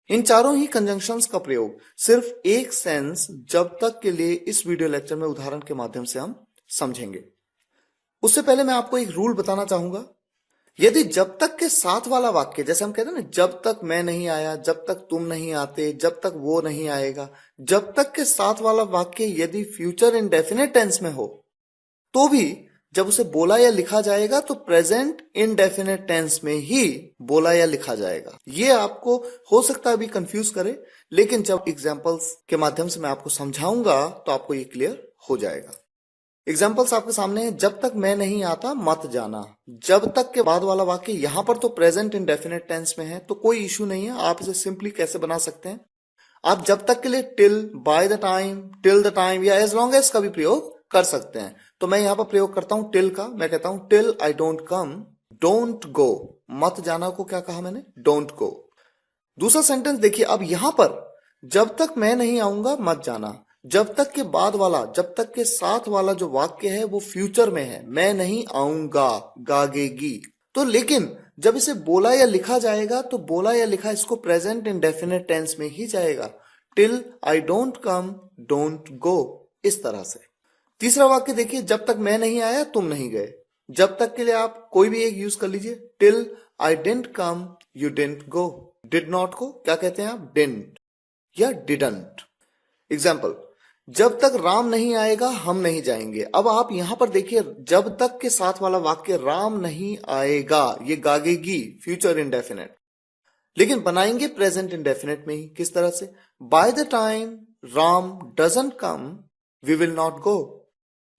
इन चारों ही कंजंक्शंस का प्रयोग सिर्फ एक सेंस जब तक के लिए इस वीडियो लेक्चर में उदाहरण के माध्यम से हम समझेंगे। उससे पहले मैं आपको एक रूल बताना चाहूंगा। यदि जब तक के साथ वाला वाक्य, जैसे हम कहते हैं ना, जब तक मैं नहीं आया, जब तक तुम नहीं आते, जब तक वो नहीं आएगा, जब तक के साथ वाला वाक्य यदि फ्यूचर इंडेफिनिट टेंस में हो तो भी जब उसे बोला या लिखा जाएगा तो प्रेजेंट इनडेफिनिट टेंस में ही बोला या लिखा जाएगा। ये आपको हो सकता है अभी कंफ्यूज करे, लेकिन जब एग्जांपल्स के माध्यम से मैं आपको समझाऊंगा तो आपको ये क्लियर हो जाएगा। एग्जाम्पल्स आपके सामने है। जब तक मैं नहीं आता मत जाना, जब तक के बाद वाला वाक्य यहां पर तो प्रेजेंट इंडेफिनिट टेंस में है तो कोई इशू नहीं है। आप इसे सिंपली कैसे बना सकते हैं, आप जब तक के लिए till, bye the time, till the time या एज लॉन्ग एज का भी प्रयोग कर सकते हैं। तो मैं यहां पर प्रयोग करता हूं टिल का। मैं कहता हूं till I don't come don't go, मत जाना को क्या कहा मैंने, डोंट गो। दूसरा सेंटेंस देखिए, अब यहां पर जब तक मैं नहीं आऊंगा मत जाना, जब तक के बाद वाला, जब तक के साथ वाला जो वाक्य है वो फ्यूचर में है, मैं नहीं आऊंगा, गागेगी। तो लेकिन जब इसे बोला या लिखा जाएगा तो बोला या लिखा इसको प्रेजेंट इंडेफिनिट टेंस में ही जाएगा। Till I don't come don't go, इस तरह से। तीसरा वाक्य देखिए, जब तक मैं नहीं आया तुम नहीं गए। जब तक के लिए आप कोई भी एक यूज कर लीजिए। Till I didn't come you didn't go. Did not को क्या कहते हैं आप, डिडंट या डिडंट। एग्जाम्पल, जब तक राम नहीं आएगा हम नहीं जाएंगे। अब आप यहां पर देखिए, जब तक के साथ वाला वाक्य राम नहीं आएगा, ये गागेगी, फ्यूचर इंडेफिनिट, लेकिन बनाएंगे प्रेजेंट इंडेफिनिट में ही। किस तरह से, by the time Ram doesn't come we will not go.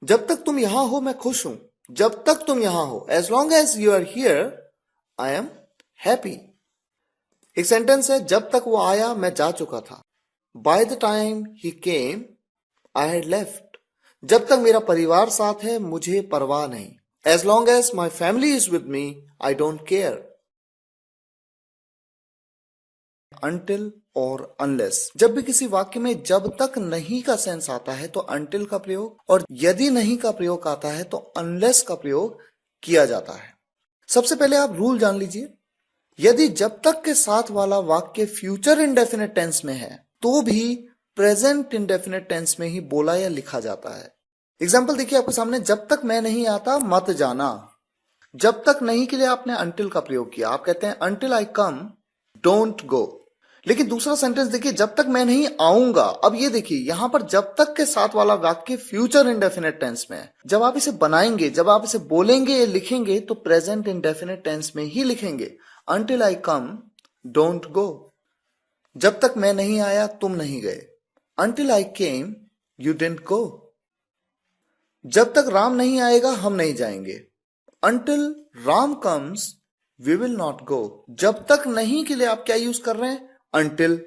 जब तक तुम यहां हो मैं खुश हूं, जब तक तुम यहां हो, as long as you are here I am happy. एक सेंटेंस है, जब तक वो आया मैं जा चुका था। By the time he came I had left, जब तक मेरा परिवार साथ है मुझे परवाह नहीं। As long as my family is with me I don't care. Until और अनलेस, जब भी किसी वाक्य में जब तक नहीं का सेंस आता है तो अनटिल का प्रयोग, और यदि नहीं का प्रयोग आता है तो अनलेस का प्रयोग किया जाता है। सबसे पहले आप रूल जान लीजिए। यदि जब तक के साथ वाला वाक्य फ्यूचर इंडेफिनिट टेंस में है तो भी प्रेजेंट इंडेफिनिट टेंस में ही बोला या लिखा जाता है। एग्जाम्पल देखिए आपके सामने, जब तक मैं नहीं आता मत जाना। जब तक नहीं के लिए आपने अनटिल का प्रयोग किया, आप कहते हैं until I come don't go. लेकिन दूसरा सेंटेंस देखिए, जब तक मैं नहीं आऊंगा। अब ये देखिए, यहां पर जब तक के साथ वाला वाक्य फ्यूचर इंडेफिनिट टेंस में है। जब आप इसे बनाएंगे, जब आप इसे बोलेंगे या लिखेंगे तो प्रेजेंट इंडेफिनिट टेंस में ही लिखेंगे। Until I come don't go, जब तक मैं नहीं आया तुम नहीं गए। Until I came, you didn't go. जब तक राम नहीं आएगा हम नहीं जाएंगे। Until Ram comes, we will not go. जब तक नहीं के लिए आप क्या यूज कर रहे हैं, Until।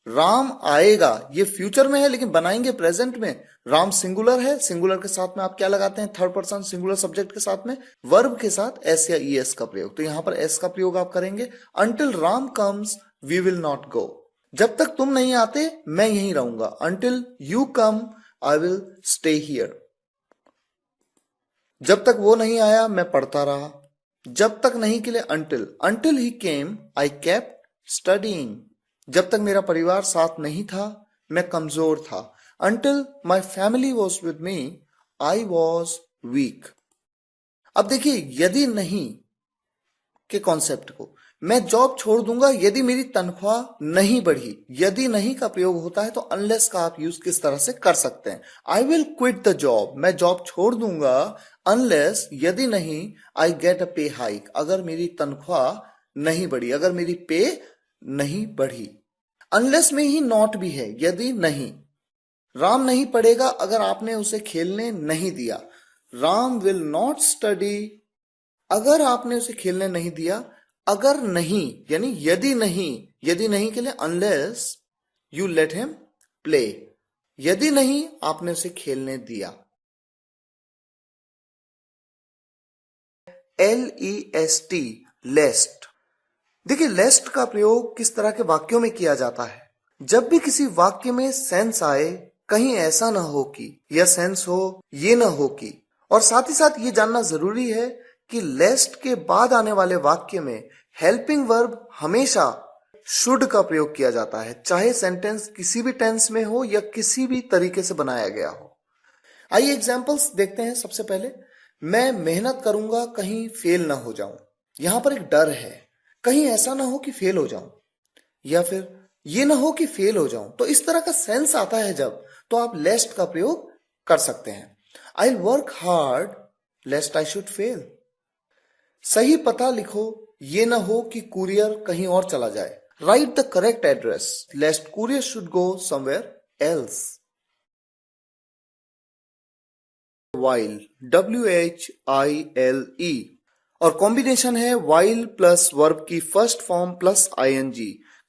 राम आएगा, ये फ्यूचर में है लेकिन बनाएंगे प्रेजेंट में। राम सिंगुलर है, सिंगुलर के साथ में आप क्या लगाते हैं, थर्ड पर्सन सिंगुलर सब्जेक्ट के साथ में वर्ब के साथ एस या ई एस का प्रयोग। तो यहां पर एस का प्रयोग आप करेंगे। Until Ram comes we will not go, जब तक तुम नहीं आते मैं यहीं रहूंगा। Until you come I will stay here, जब तक वो नहीं आया मैं पढ़ता रहा। जब तक नहीं के लिए until he came I kept studying, जब तक मेरा परिवार साथ नहीं था मैं कमजोर था। Until my family was with me I was weak. अब देखिए यदि नहीं के कॉन्सेप्ट को, मैं जॉब छोड़ दूंगा यदि मेरी तनख्वाह नहीं बढ़ी। यदि नहीं का प्रयोग होता है तो अनलेस का आप यूज किस तरह से कर सकते हैं। I will quit the job, मैं जॉब छोड़ दूंगा अनलेस यदि नहीं आई गेट अ पे हाइक, अगर मेरी तनख्वाह नहीं बढ़ी, अगर मेरी पे नहीं बढ़ी। अनलेस में ही नॉट भी है, यदि नहीं। राम नहीं पढ़ेगा अगर आपने उसे खेलने नहीं दिया। राम विल नॉट स्टडी अगर आपने उसे खेलने नहीं दिया। अगर नहीं यानी यदि नहीं, यदि नहीं के लिए unless you let him play, यदि नहीं आपने उसे खेलने दिया। LEST लेस्ट। देखिए लेस्ट का प्रयोग किस तरह के वाक्यों में किया जाता है। जब भी किसी वाक्य में सेंस आए, कहीं ऐसा ना हो कि, या सेंस हो ये ना हो कि। और साथ ही साथ ये जानना जरूरी है कि लेस्ट के बाद आने वाले वाक्य में हेल्पिंग वर्ब हमेशा शुड का प्रयोग किया जाता है, चाहे सेंटेंस किसी भी टेंस में हो या किसी भी तरीके से बनाया गया हो। आइए एग्जाम्पल्स देखते हैं। सबसे पहले, मैं मेहनत करूंगा कहीं फेल ना हो जाऊं। यहां पर एक डर है, कहीं ऐसा ना हो कि फेल हो जाऊं, या फिर ये ना हो कि फेल हो जाऊं। तो इस तरह का सेंस आता है जब, तो आप लेस्ट का प्रयोग कर सकते हैं। I will work hard लेस्ट I should fail. सही पता लिखो, ये ना हो कि कुरियर कहीं और चला जाए। Write the correct address lest courier should go somewhere else. while WHILE, और कॉम्बिनेशन है while प्लस वर्ब की फर्स्ट फॉर्म प्लस ING,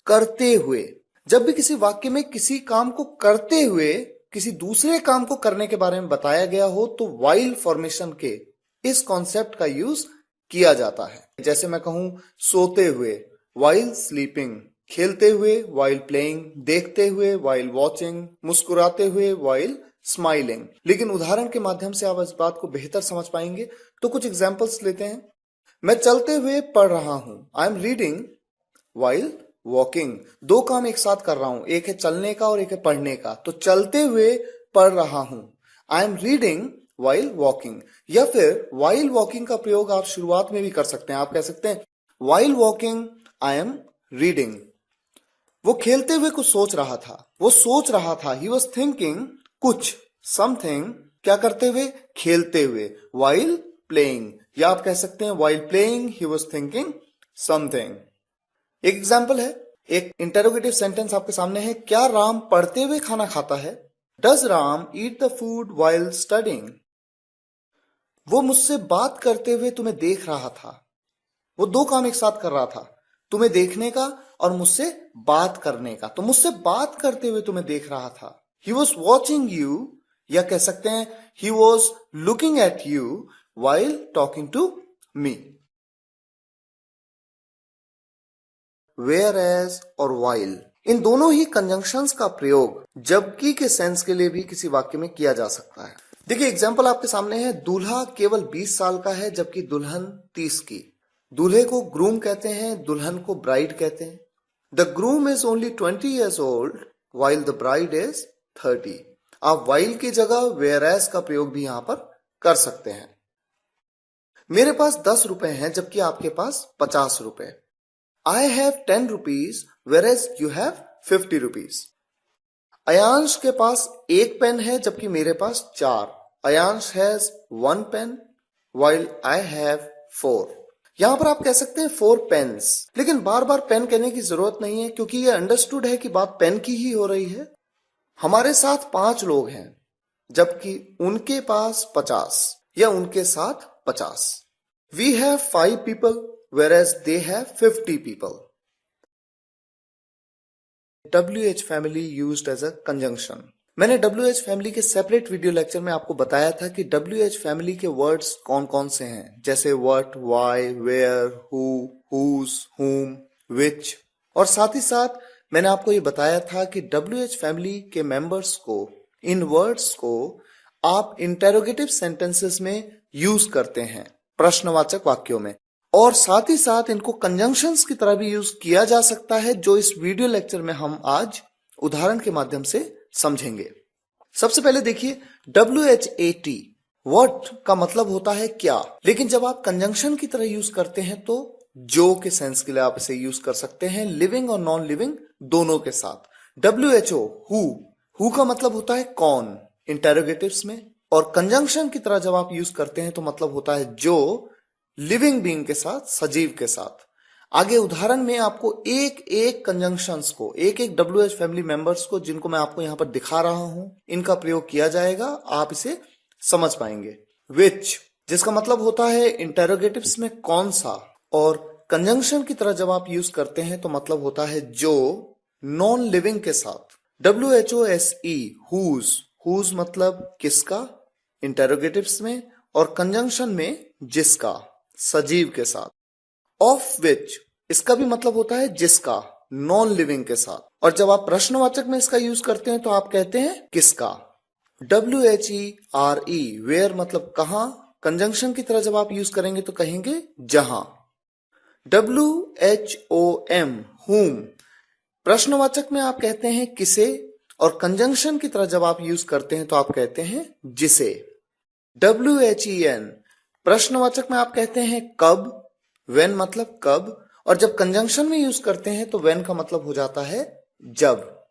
करते हुए। जब भी किसी वाक्य में किसी काम को करते हुए किसी दूसरे काम को करने के बारे में बताया गया हो तो while फॉर्मेशन के इस कॉन्सेप्ट का यूज किया जाता है। जैसे मैं कहूं सोते हुए while sleeping, खेलते हुए while playing, देखते हुए while watching, मुस्कुराते हुए while स्माइलिंग। लेकिन उदाहरण के माध्यम से आप इस बात को बेहतर समझ पाएंगे। तो कुछ एग्जाम्पल्स लेते हैं। मैं चलते हुए पढ़ रहा हूं, I am reading while walking. दो काम एक साथ कर रहा हूं, एक है चलने का और एक है पढ़ने का। तो चलते हुए पढ़ रहा हूं, I am reading while walking. या फिर वाइल वॉकिंग का प्रयोग आप शुरुआत में भी कर सकते हैं। आप कह सकते हैं while walking I am reading. वो खेलते हुए कुछ सोच रहा था, वो सोच रहा था, ही वॉज थिंकिंग कुछ, समथिंग, क्या करते हुए, खेलते हुए, while playing। या आप कह सकते हैं while playing he was thinking something। एक एग्जाम्पल है, एक इंटेरोगेटिव सेंटेंस आपके सामने है, क्या राम पढ़ते हुए खाना खाता है? Does Ram eat the food while studying? वो मुझसे बात करते हुए तुम्हें देख रहा था। वो दो काम एक साथ कर रहा था, तुम्हें देखने का और मुझसे बात करने का। तो मुझसे बात करते हुए तुम्हें देख रहा था। He was watching you, या कह सकते हैं he was looking at you while talking to me। Whereas और while, इन दोनों ही कंजंक्शंस का प्रयोग जबकि के सेंस के लिए भी किसी वाक्य में किया जा सकता है। देखिए एग्जाम्पल आपके सामने है, दूल्हा केवल 20 साल का है जबकि दुल्हन 30 की। दूल्हे को ग्रूम कहते हैं, दुल्हन को ब्राइड कहते हैं। The groom is only 20 years old while the bride is 30। आप while की जगह whereas का प्रयोग भी यहां पर कर सकते हैं। मेरे पास 10 रुपए हैं जबकि आपके पास 50 रुपए। I have 10 rupees whereas you have 50 rupees। Ayansh के पास एक पेन है जबकि मेरे पास 4। Ayansh has 1 pen while I have 4। यहां पर आप कह सकते हैं 4 pens, लेकिन बार बार पेन कहने की जरूरत नहीं है क्योंकि यह अंडरस्टूड है कि बात पेन की ही हो रही है। हमारे साथ 5 लोग हैं जबकि उनके पास 50, या उनके साथ 50। We have 5 people whereas they have 50 people। WH family used as a conjunction. मैंने WH family के सेपरेट वीडियो लेक्चर में आपको बताया था कि WH family के वर्ड्स कौन कौन से हैं, जैसे what, why, where, who, whose, whom, which, और साथ ही साथ मैंने आपको ये बताया था कि WH family के मेंबर्स को, इन वर्ड्स को आप इंटेरोगेटिव सेंटेंसेस में यूज करते हैं, प्रश्नवाचक वाक्यों में, और साथ ही साथ इनको कंजंक्शंस की तरह भी यूज किया जा सकता है, जो इस वीडियो लेक्चर में हम आज उदाहरण के माध्यम से समझेंगे। सबसे पहले देखिए WHAT, व्हाट का मतलब होता है क्या, लेकिन जब आप कंजंक्शन की तरह यूज करते हैं तो जो के सेंस के लिए आप इसे यूज कर सकते हैं, लिविंग और नॉन लिविंग दोनों के साथ। WHO, हु का मतलब होता है कौन, इंटेरोगेटिव्स में, और कंजंक्शन की तरह जब आप यूज करते हैं तो मतलब होता है जो, लिविंग बीइंग के साथ, सजीव के साथ। आगे उदाहरण में आपको एक एक कंजंक्शंस को, एक एक WH फैमिली मेंबर्स को, जिनको मैं आपको यहां पर दिखा रहा हूं, इनका प्रयोग किया जाएगा, आप इसे समझ पाएंगे। विच, जिसका मतलब होता है इंटेरोगेटिव्स में कौन सा, और कंजंक्शन की तरह जब आप यूज करते हैं तो मतलब होता है जो, नॉन लिविंग के साथ। WHOSE, हुज मतलब किसका, इंटेरोगेटिव्स में, और कंजंक्शन में जिसका, सजीव के साथ। ऑफ विच, इसका भी मतलब होता है जिसका, नॉन लिविंग के साथ, और जब आप प्रश्नवाचक में इसका यूज करते हैं तो आप कहते हैं किसका। WHERE, वेयर मतलब कहां, कंजंक्शन की तरह जब आप यूज करेंगे तो कहेंगे जहां। WHOM, whom, प्रश्नवाचक में आप कहते हैं किसे, और कंजंक्शन की तरह जब आप यूज करते हैं तो आप कहते हैं जिसे। WHEN, प्रश्नवाचक में आप कहते हैं कब, when मतलब कब, और जब कंजंक्शन में यूज करते हैं तो when का मतलब हो जाता है जब।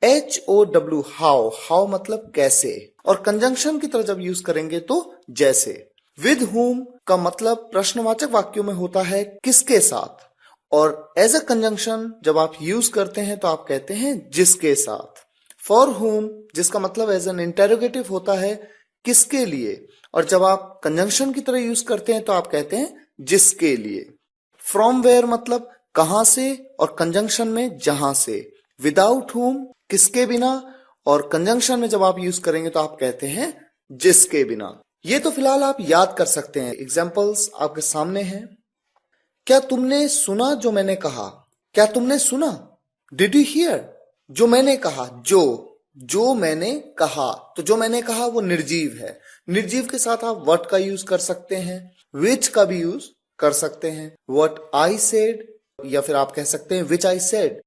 HOW, हाउ मतलब कैसे, और कंजंक्शन की तरह जब यूज करेंगे तो जैसे। With whom का मतलब प्रश्नवाचक वाक्यों में होता है किसके साथ, और एज अ कंजंक्शन जब आप यूज करते हैं तो आप कहते हैं जिसके साथ। For whom, जिसका मतलब एज एन इंटेरोगेटिव होता है किसके लिए, और जब आप कंजंक्शन की तरह यूज करते हैं तो आप कहते हैं जिसके लिए। फ्रॉम वेयर मतलब कहां से, और कंजंक्शन में जहां से। विदाउट whom, किसके बिना, और कंजंक्शन में जब आप यूज करेंगे तो आप कहते हैं जिसके बिना। ये तो फिलहाल आप याद कर सकते हैं, एग्जाम्पल्स आपके सामने हैं। क्या तुमने सुना जो मैंने कहा, क्या तुमने सुना, डिड यू हियर, जो मैंने कहा, जो मैंने कहा, तो जो मैंने कहा वो निर्जीव है, निर्जीव के साथ आप व्हाट का यूज कर सकते हैं, विच का भी यूज कर सकते हैं, व्हाट आई सेड, या फिर आप कह सकते हैं विच आई सेड।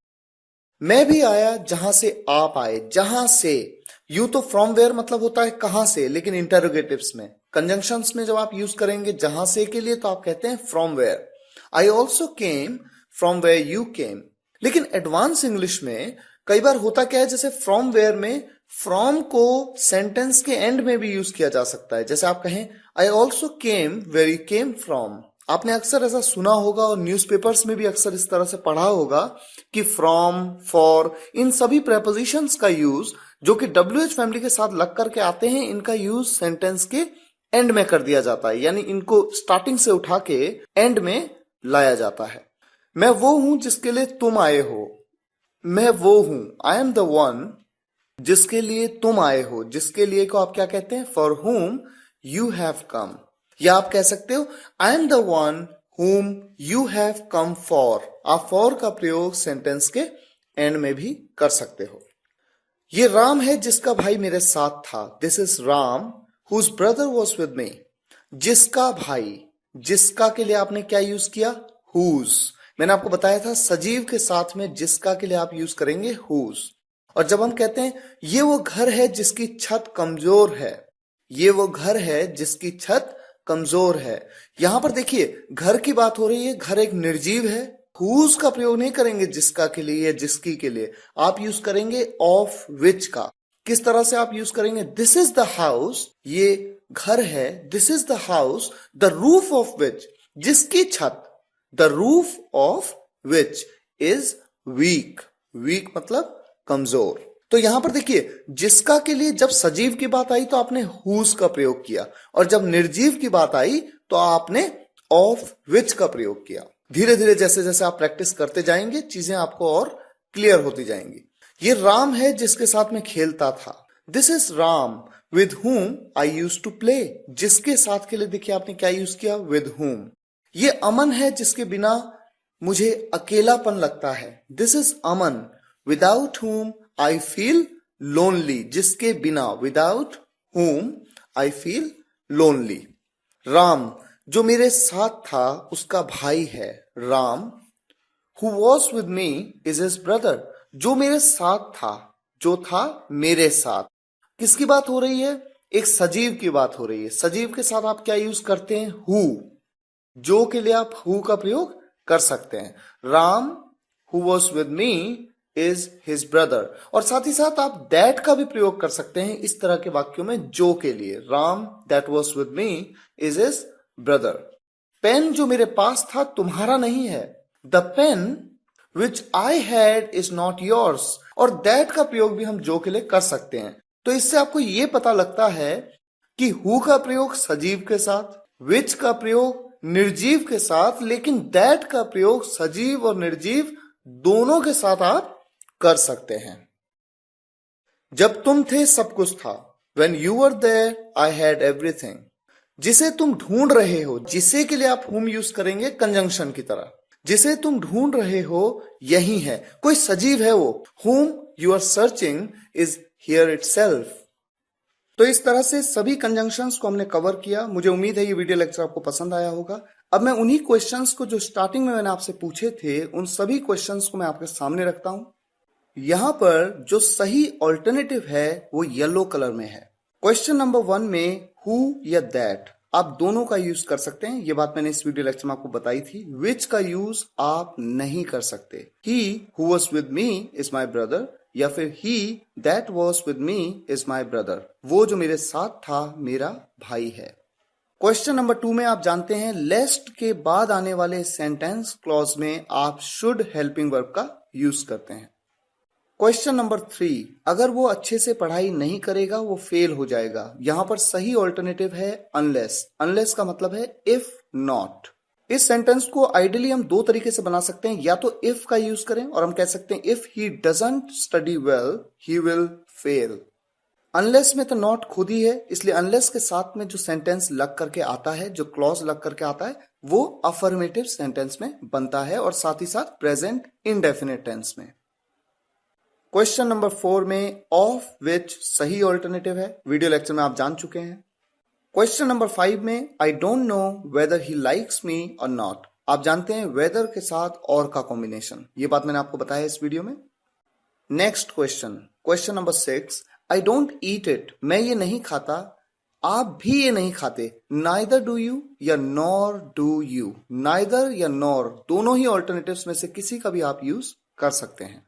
मैं भी आया जहां से आप आए, जहां से, यू तो फ्रॉम वेयर मतलब होता है कहां से, लेकिन इंटेरोगेटिव्स में, कंजंक्शंस में जब आप यूज करेंगे जहां से के लिए तो आप कहते हैं from where. I also came from where you came. लेकिन एडवांस इंग्लिश में कई बार होता क्या है, जैसे फ्रॉम वेयर में फ्रॉम को सेंटेंस के एंड में भी यूज किया जा सकता है। जैसे आप कहें I also came where you came from. आपने अक्सर ऐसा सुना होगा और न्यूज़पेपर्स में भी अक्सर इस तरह से पढ़ा होगा कि फ्रॉम, फॉर, इन सभी प्रेपोजिशंस का यूज जो कि WH फैमिली के साथ लग करके आते हैं, इनका यूज सेंटेंस के एंड में कर दिया जाता है, यानी इनको स्टार्टिंग से उठा के एंड में लाया जाता है। मैं वो हूं जिसके लिए तुम आए हो, मैं वो हूं, आई एम द वन, जिसके लिए तुम आए हो, जिसके लिए को आप क्या कहते हैं, for whom you have come. या आप कह सकते हो I am the one whom you have come for. आप फॉर का प्रयोग सेंटेंस के एंड में भी कर सकते हो। ये राम है जिसका भाई मेरे साथ था, this is Ram whose brother was with me. जिसका भाई, जिसका के लिए आपने क्या यूज किया, हुज। मैंने आपको बताया था सजीव के साथ में जिसका के लिए आप यूज करेंगे हुज। और जब हम कहते हैं ये वो घर है जिसकी छत कमजोर है, ये वो घर है जिसकी छत कमजोर है, यहां पर देखिए घर की बात हो रही है, घर एक निर्जीव है। हुज का प्रयोग नहीं करेंगे जिसका के लिए या जिसकी के लिए, आप यूज करेंगे ऑफ विच का। किस तरह से आप यूज करेंगे, दिस इज द हाउस, ये घर है, this is the house the roof of which, जिसकी छत, the roof of which is weak. Weak मतलब कमजोर। तो यहां पर देखिए जिसका के लिए जब सजीव की बात आई तो आपने हुज का प्रयोग किया, और जब निर्जीव की बात आई तो आपने ऑफ विच का प्रयोग किया। धीरे धीरे जैसे जैसे आप प्रैक्टिस करते जाएंगे चीजें आपको और क्लियर होती जाएंगी। ये राम है जिसके साथ मैं खेलता था। This is Ram with whom I use to play. जिसके साथ के लिए देखिए आपने क्या यूज किया, विद whom। ये अमन है जिसके बिना मुझे अकेलापन लगता है। This is Aman without whom I feel lonely. जिसके बिना, without whom I feel lonely. Ram जो मेरे साथ था उसका भाई है। Ram who was with me is his brother। जो मेरे साथ था, जो था मेरे साथ। किसकी बात हो रही है, एक सजीव की बात हो रही है। सजीव के साथ आप क्या यूज करते हैं, who। जो के लिए आप who का प्रयोग कर सकते हैं। Ram who was with me is his brother। और साथ ही साथ आप that का भी प्रयोग कर सकते हैं इस तरह के वाक्यों में जो के लिए। Ram that was with me is his brother। Pen जो मेरे पास था तुम्हारा नहीं है। The pen which I had is not yours. और दैट का प्रयोग भी हम जो के लिए कर सकते हैं। तो इससे आपको यह पता लगता है कि हु का प्रयोग सजीव के साथ, विच का प्रयोग निर्जीव के साथ, लेकिन दैट का प्रयोग सजीव और निर्जीव दोनों के साथ आप कर सकते हैं। जब तुम थे सब कुछ था। When you were there, I had everything। जिसे तुम ढूंढ रहे हो, जिसे के लिए आप whom यूज करेंगे कंजंक्शन की तरह। जिसे तुम ढूंढ रहे हो यही है, कोई सजीव है वो। whom you are searching is here itself। तो इस तरह से सभी कंजंक्शंस को हमने कवर किया। मुझे उम्मीद है ये वीडियो लेक्चर आपको पसंद आया होगा। अब मैं उन्हीं क्वेश्चंस को जो स्टार्टिंग में मैंने आपसे पूछे थे, उन सभी क्वेश्चंस को मैं आपके सामने रखता हूं। यहां पर जो सही ऑल्टरनेटिव है वो येलो कलर में है। क्वेश्चन नंबर 1 में हु या दैट आप दोनों का यूज कर सकते हैं। ये बात मैंने इस वीडियो लेक्चर में आपको बताई थी। विच का यूज आप नहीं कर सकते। He who was with me is my brother, या फिर he that was with me is my brother. वो जो मेरे साथ था मेरा भाई है। क्वेश्चन नंबर 2 में आप जानते हैं लेस्ट के बाद आने वाले सेंटेंस क्लॉज में आप शुड हेल्पिंग वर्ब का यूज करते हैं। क्वेश्चन नंबर 3, अगर वो अच्छे से पढ़ाई नहीं करेगा वो फेल हो जाएगा। यहां पर सही ऑल्टरनेटिव है अनलेस। अनलेस का मतलब है इफ नॉट। इस सेंटेंस को आइडियली हम दो तरीके से बना सकते हैं। या तो इफ का यूज करें और हम कह सकते हैं if he doesn't study well he will fail. Unless में तो नॉट खुद ही है, इसलिए अनलेस के साथ में जो सेंटेंस लग करके आता है, जो क्लॉज लग करके आता है, वो अफर्मेटिव सेंटेंस में बनता है और साथ ही साथ प्रेजेंट इंडेफिनिट टेंस में। क्वेश्चन नंबर 4 में ऑफ विच सही ऑल्टरनेटिव है। वीडियो लेक्चर में आप जान चुके हैं। क्वेश्चन नंबर 5 में I don't know whether he likes me और नॉट। आप जानते हैं वेदर के साथ और का कॉम्बिनेशन। ये बात मैंने आपको बताया इस वीडियो में। Next question, question number 6, I don't eat it. मैं ये नहीं खाता, आप भी ये नहीं खाते। नाइदर डू यू या नॉर डू यू। नाइदर या नॉर दोनों ही ऑल्टरनेटिव्स में से किसी का भी आप यूज कर सकते हैं।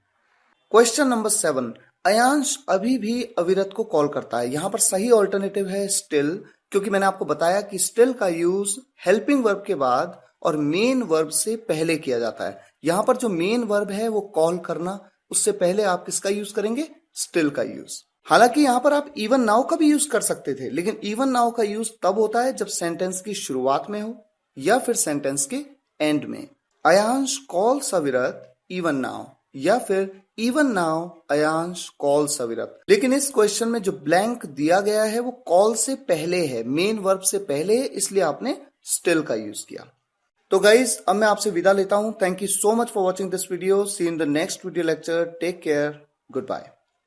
क्वेश्चन नंबर 7, अयांश अभी भी अविरत को कॉल करता है। यहां पर सही ऑल्टरनेटिव है स्टिल, क्योंकि मैंने आपको बताया कि स्टिल का यूज हेल्पिंग वर्ब के बाद और मेन वर्ब से पहले किया जाता है। यहां पर जो मेन वर्ब है वो कॉल करना, उससे पहले आप किसका यूज करेंगे, स्टिल का यूज। हालांकि यहां पर आप इवन नाउ का भी यूज कर सकते थे, लेकिन इवन नाउ का यूज तब होता है जब सेंटेंस की शुरुआत में हो या फिर सेंटेंस के एंड में। अयांश कॉल्स अविरत इवन नाउ, या फिर इवन नाउ अयांश कॉल्स अविरत। लेकिन इस क्वेश्चन में जो ब्लैंक दिया गया है वो कॉल से पहले है, मेन वर्ब से पहले है, इसलिए आपने स्टिल का यूज किया। तो गाइज अब मैं आपसे विदा लेता हूं। Thank you so much for watching this video. See in the next video lecture. Take care. Good bye.